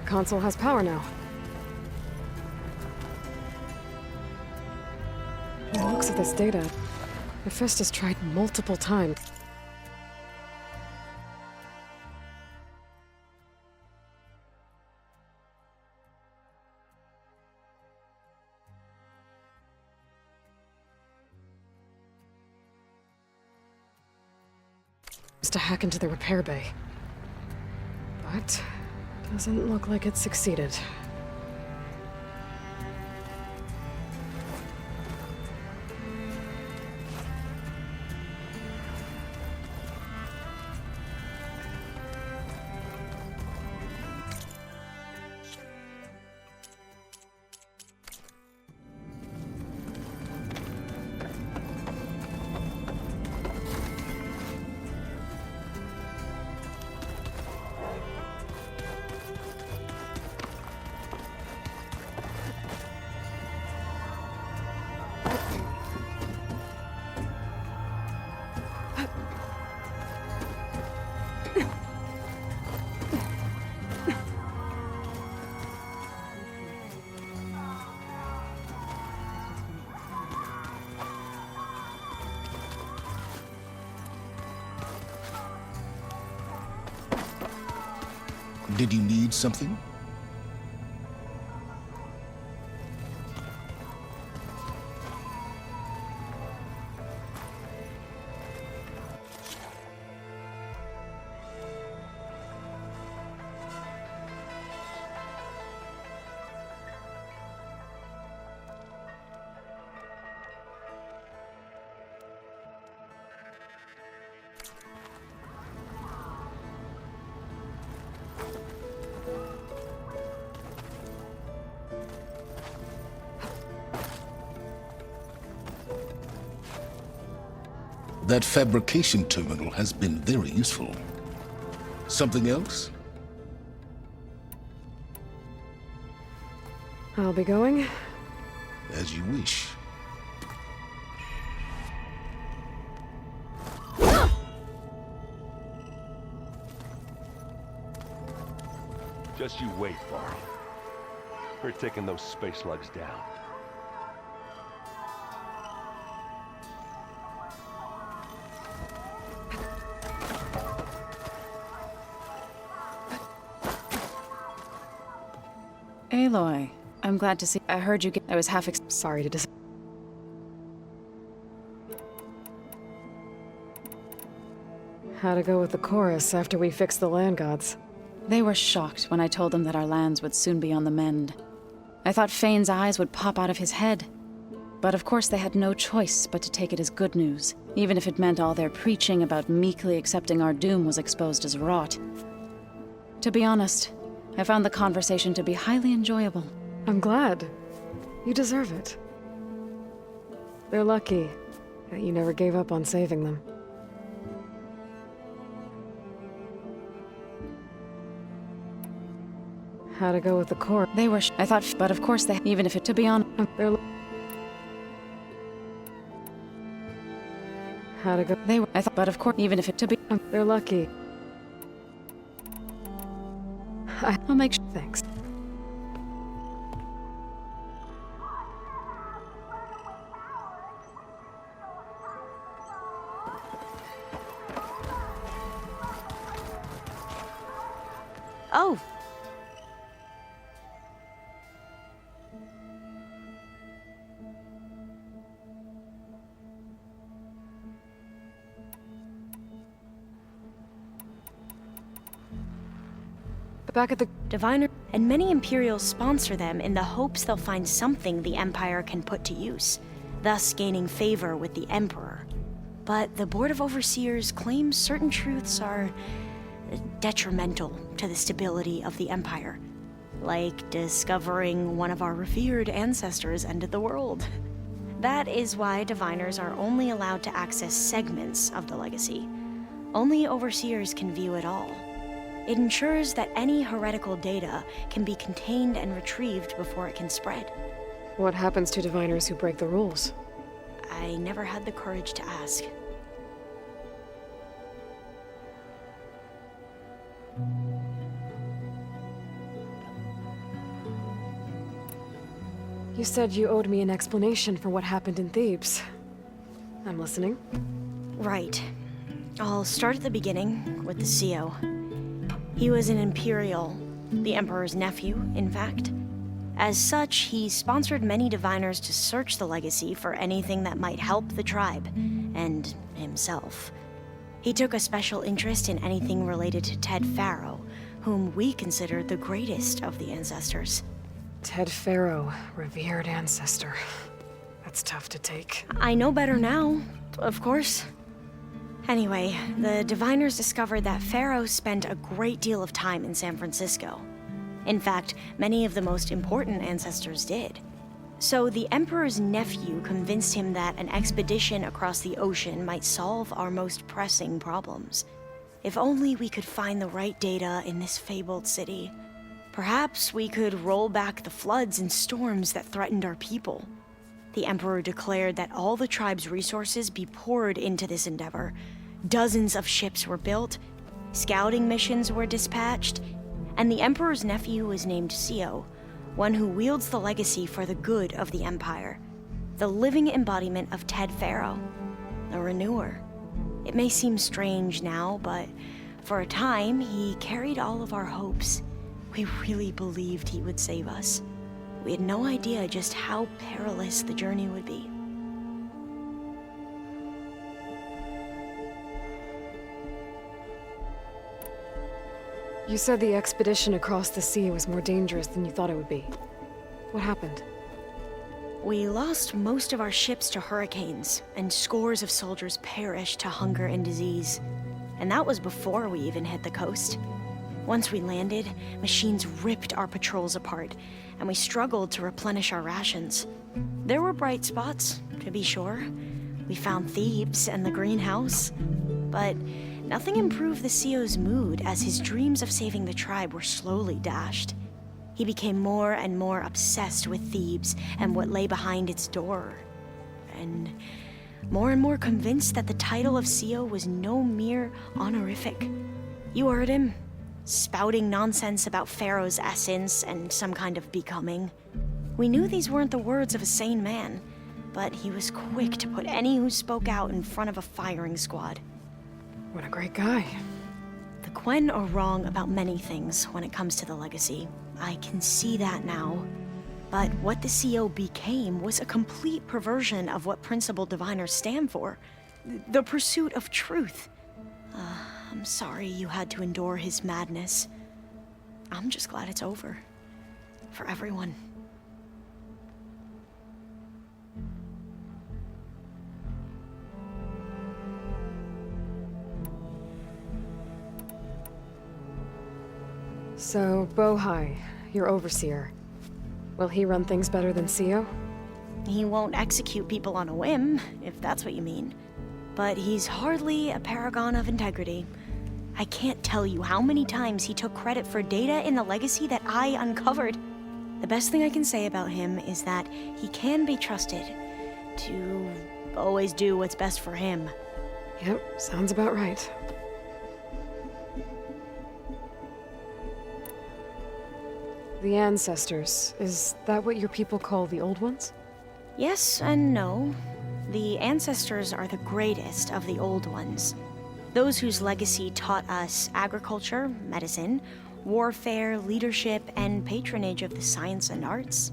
console has power now. By the looks of this data, Hephaestus tried multiple times. To hack into the repair bay. But doesn't look like it succeeded. Did you need something? That fabrication terminal has been very useful. Something else? I'll be going. As you wish. Just you wait, Varl. We're taking those space slugs down. Aloy, I'm glad to see. I heard you get. I was sorry to How to go with the chorus after we fixed the land gods? They were shocked when I told them that our lands would soon be on the mend. I thought Fane's eyes would pop out of his head. But of course they had no choice but to take it as good news, even if it meant all their preaching about meekly accepting our doom was exposed as rot. To be honest, I found the conversation to be highly enjoyable. I'm glad. You deserve it. They're lucky that you never gave up on saving them. How to go with the core? They were. I thought, but of course they. Even if it to be on. They're. How to go? They were. I thought, but of course, even if it to be. They're lucky. I'll make sure. Thanks. Oh. Back at the Diviner, and many Imperials sponsor them in the hopes they'll find something the Empire can put to use, thus gaining favor with the Emperor. But the Board of Overseers claims certain truths are detrimental to the stability of the Empire, like discovering one of our revered ancestors ended the world. That is why Diviners are only allowed to access segments of the legacy. Only Overseers can view it all. It ensures that any heretical data can be contained and retrieved before it can spread. What happens to Diviners who break the rules? I never had the courage to ask. You said you owed me an explanation for what happened in Thebes. I'm listening. Right. I'll start at the beginning, with the CO. He was an Imperial, the Emperor's nephew, in fact. As such, he sponsored many diviners to search the legacy for anything that might help the tribe, and himself. He took a special interest in anything related to Ted Faro, whom we consider the greatest of the ancestors. Ted Faro, revered ancestor. That's tough to take. I know better now, of course. Anyway, the diviners discovered that Faro spent a great deal of time in San Francisco. In fact, many of the most important ancestors did. So the Emperor's nephew convinced him that an expedition across the ocean might solve our most pressing problems. If only we could find the right data in this fabled city. Perhaps we could roll back the floods and storms that threatened our people. The Emperor declared that all the tribe's resources be poured into this endeavor. Dozens of ships were built, scouting missions were dispatched, and the Emperor's nephew was named CO, one who wields the legacy for the good of the Empire. The living embodiment of Ted Faro, a renewer. It may seem strange now, but for a time, he carried all of our hopes. We really believed he would save us. We had no idea just how perilous the journey would be. You said the expedition across the sea was more dangerous than you thought it would be. What happened? We lost most of our ships to hurricanes, and scores of soldiers perished to hunger and disease. And that was before we even hit the coast. Once we landed, machines ripped our patrols apart, and we struggled to replenish our rations. There were bright spots, to be sure. We found Thebes and the greenhouse, but nothing improved the CO's mood as his dreams of saving the tribe were slowly dashed. He became more and more obsessed with Thebes and what lay behind its door, and more convinced that the title of CO was no mere honorific. You heard him, spouting nonsense about Pharaoh's essence and some kind of becoming. We knew these weren't the words of a sane man, but he was quick to put any who spoke out in front of a firing squad. What a great guy. The Quen are wrong about many things when it comes to the legacy. I can see that now. But what the CO became was a complete perversion of what principal diviners stand for. The pursuit of truth. I'm sorry you had to endure his madness. I'm just glad it's over. For everyone. So, Bohai, your overseer. Will he run things better than CO? He won't execute people on a whim, if that's what you mean. But he's hardly a paragon of integrity. I can't tell you how many times he took credit for data in the legacy that I uncovered. The best thing I can say about him is that he can be trusted to always do what's best for him. Yep, sounds about right. The ancestors, is that what your people call the old ones? Yes and no. The ancestors are the greatest of the old ones. Those whose legacy taught us agriculture, medicine, warfare, leadership, and patronage of the science and arts.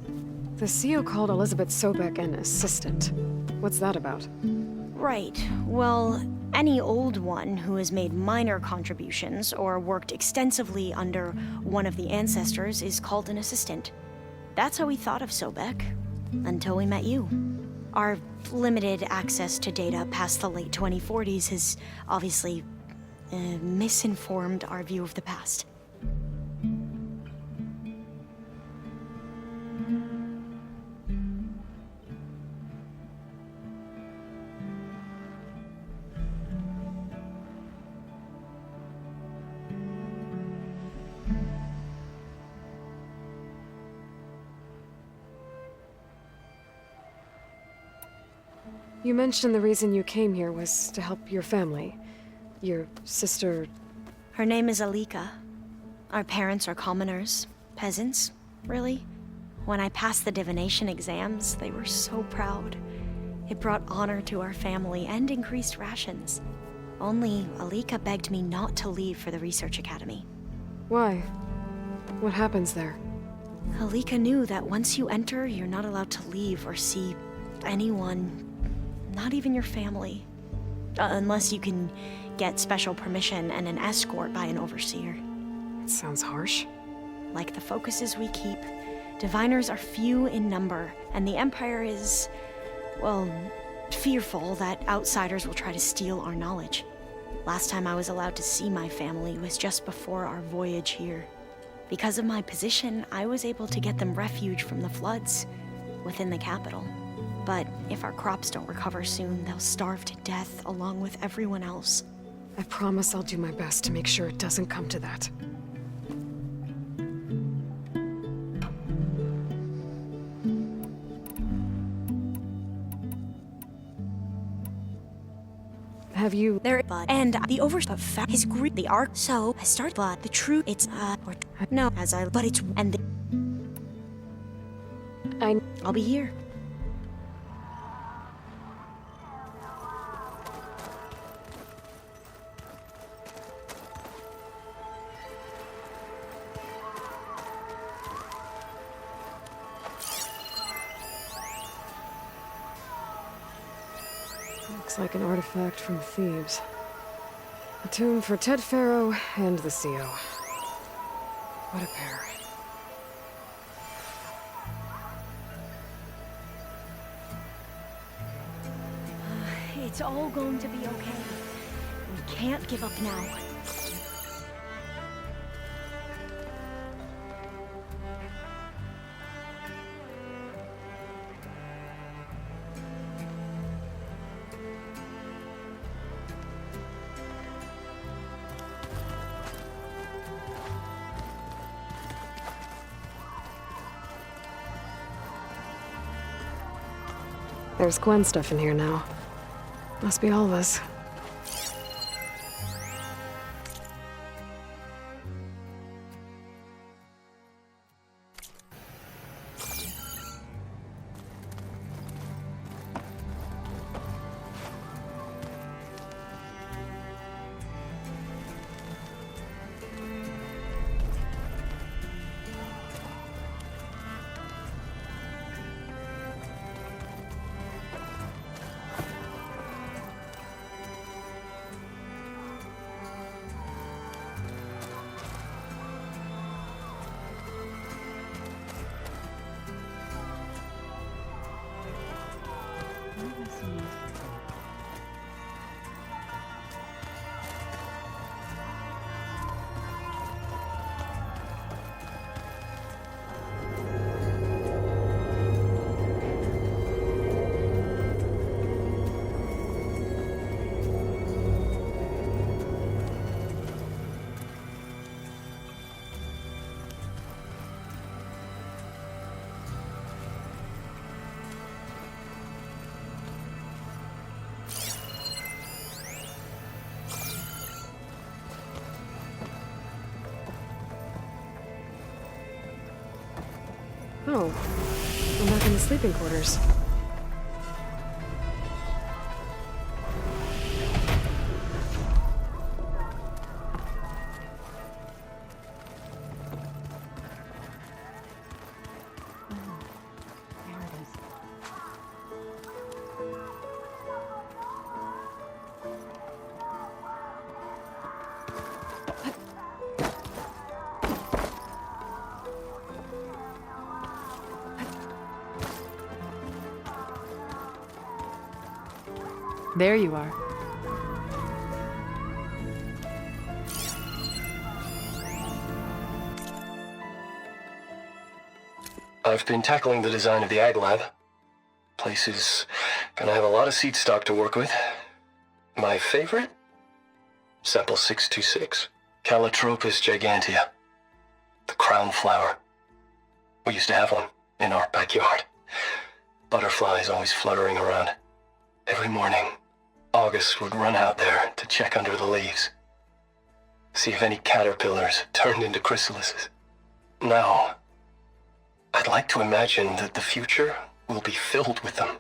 The CO called Elizabeth Sobek an assistant. What's that about? Right. Well, any old one who has made minor contributions or worked extensively under one of the ancestors is called an assistant. That's how we thought of Sobek, until we met you. Our limited access to data past the late 2040s has obviously misinformed our view of the past. You mentioned the reason you came here was to help your family. Your sister... Her name is Alika. Our parents are commoners. Peasants, really. When I passed the divination exams, they were so proud. It brought honor to our family and increased rations. Only Alika begged me not to leave for the research academy. Why? What happens there? Alika knew that once you enter, you're not allowed to leave or see anyone, not even your family. Unless you can get special permission and an escort by an overseer. It sounds harsh. Like the focuses we keep, diviners are few in number, and the Empire is, well, fearful that outsiders will try to steal our knowledge. Last time I was allowed to see my family was just before our voyage here. Because of my position, I was able to get them refuge from the floods within the capital. But if our crops don't recover soon, they'll starve to death along with everyone else. I promise I'll do my best to make sure it doesn't come to that. Have you... There, but, and the overstuff his greed, the arc, so I start, but the truth, it's, or, no, as I, but it's, and the, I'll be here. Looks like an artifact from Thebes. A tomb for Ted Pharaoh and the CO. What a pair. It's all going to be okay. We can't give up now. There's Gwen stuff in here now. Must be all this. Oh, I'm back in the sleeping quarters. There you are. I've been tackling the design of the Ag Lab. Place is gonna have a lot of seed stock to work with. My favorite? Sample 626. Calotropis gigantea. The crown flower. We used to have one in our backyard. Butterflies always fluttering around. Every morning, August would run out there to check under the leaves. See if any caterpillars turned into chrysalises. Now, I'd like to imagine that the future will be filled with them.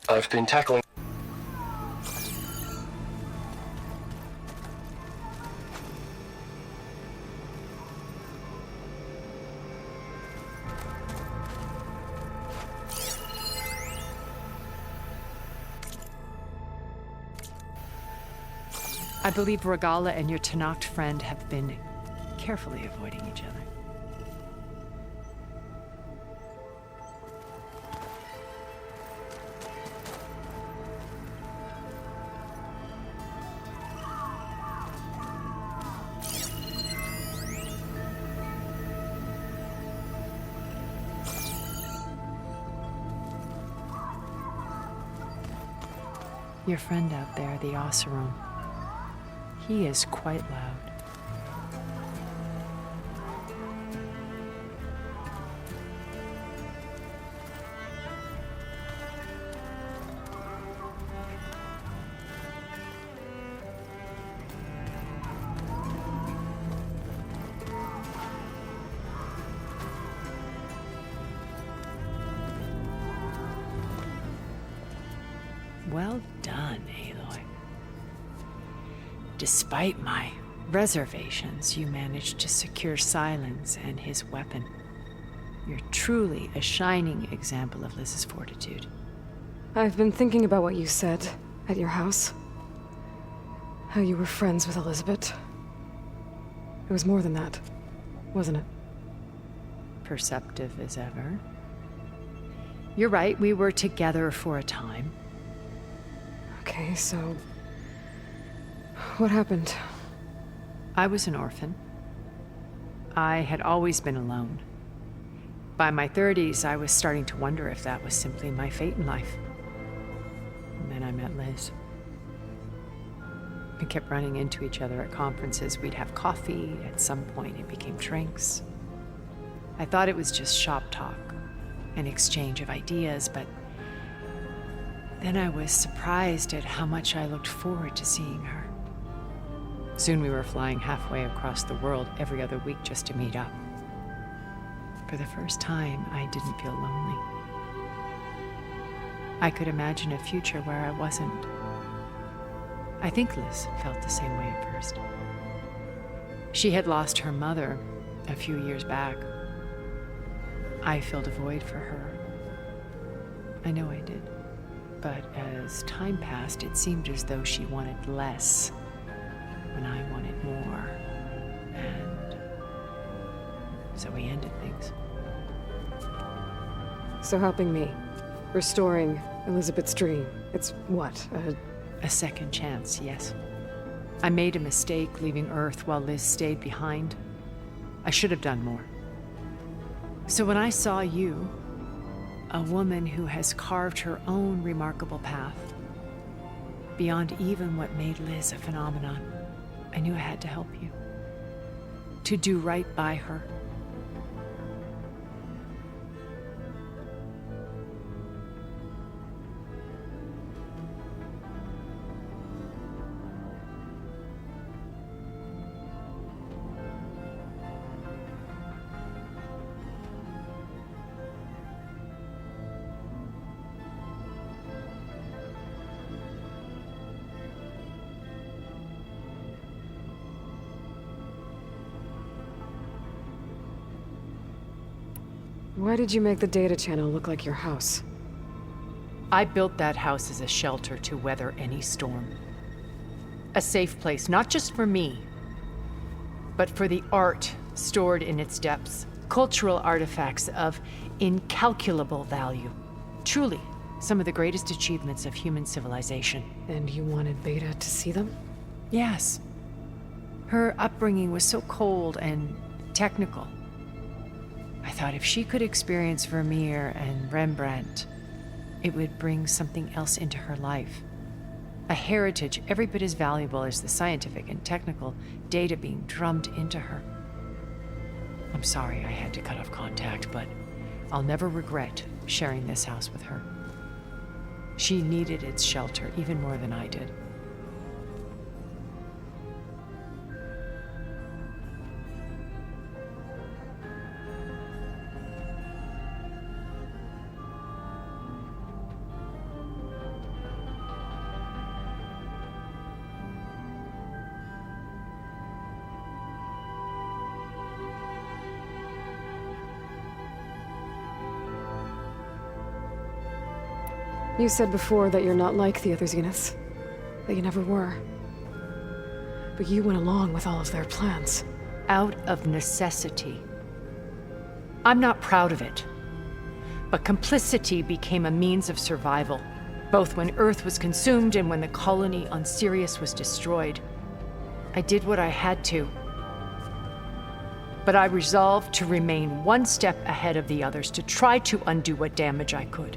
I've been tackling... I believe Regala and your Tenakth friend have been carefully avoiding each other. Your friend out there, the Oseram, he is quite loud. Well done, Aloy. Despite my reservations, you managed to secure Silence and his weapon. You're truly a shining example of Liz's fortitude. I've been thinking about what you said at your house. How you were friends with Elizabeth. It was more than that, wasn't it? Perceptive as ever. You're right, we were together for a time. Okay, so... what happened? I was an orphan. I had always been alone. By my 30s, I was starting to wonder if that was simply my fate in life. And then I met Liz. We kept running into each other at conferences. We'd have coffee. At some point, it became drinks. I thought it was just shop talk, an exchange of ideas, but then I was surprised at how much I looked forward to seeing her. Soon we were flying halfway across the world every other week just to meet up. For the first time, I didn't feel lonely. I could imagine a future where I wasn't. I think Liz felt the same way at first. She had lost her mother a few years back. I filled a void for her. I know I did. But as time passed, it seemed as though she wanted less when I wanted more. And so we ended things. So helping me, restoring Elizabeth's dream, it's what, a second chance, yes. I made a mistake leaving Earth while Liz stayed behind. I should have done more. So when I saw you, a woman who has carved her own remarkable path, beyond even what made Liz a phenomenon, I knew I had to help you. To do right by her. Why did you make the data channel look like your house? I built that house as a shelter to weather any storm. A safe place, not just for me, but for the art stored in its depths. Cultural artifacts of incalculable value. Truly, some of the greatest achievements of human civilization. And you wanted Beta to see them? Yes. Her upbringing was so cold and technical. I thought if she could experience Vermeer and Rembrandt, it would bring something else into her life. A heritage every bit as valuable as the scientific and technical data being drummed into her. I'm sorry I had to cut off contact, but I'll never regret sharing this house with her. She needed its shelter even more than I did. You said before that you're not like the other Zeniths. That you never were. But you went along with all of their plans. Out of necessity. I'm not proud of it. But complicity became a means of survival, both when Earth was consumed and when the colony on Sirius was destroyed. I did what I had to. But I resolved to remain one step ahead of the others, to try to undo what damage I could.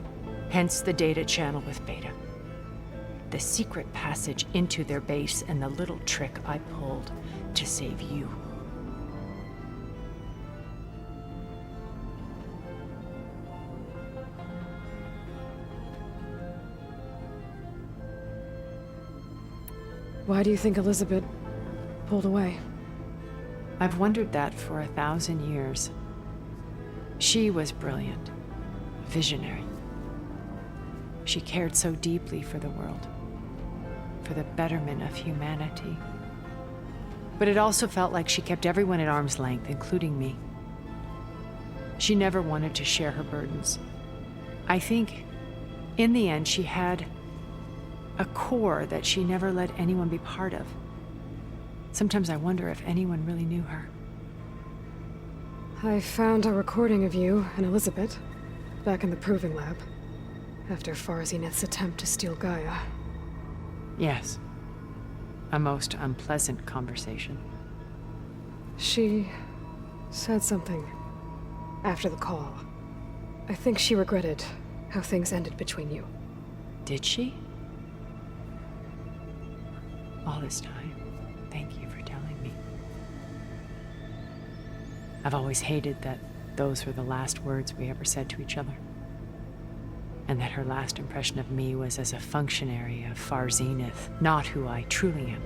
Hence the data channel with Beta. The secret passage into their base and the little trick I pulled to save you. Why do you think Elizabeth pulled away? I've wondered that for 1,000 years. She was brilliant, visionary. She cared so deeply for the world, for the betterment of humanity. But it also felt like she kept everyone at arm's length, including me. She never wanted to share her burdens. I think, in the end, she had a core that she never let anyone be part of. Sometimes I wonder if anyone really knew her. I found a recording of you and Elizabeth back in the proving lab. After Far Zenith's attempt to steal Gaia. Yes. A most unpleasant conversation. She said something after the call. I think she regretted how things ended between you. Did she? All this time, thank you for telling me. I've always hated that those were the last words we ever said to each other. And that her last impression of me was as a functionary of Far Zenith, not who I truly am.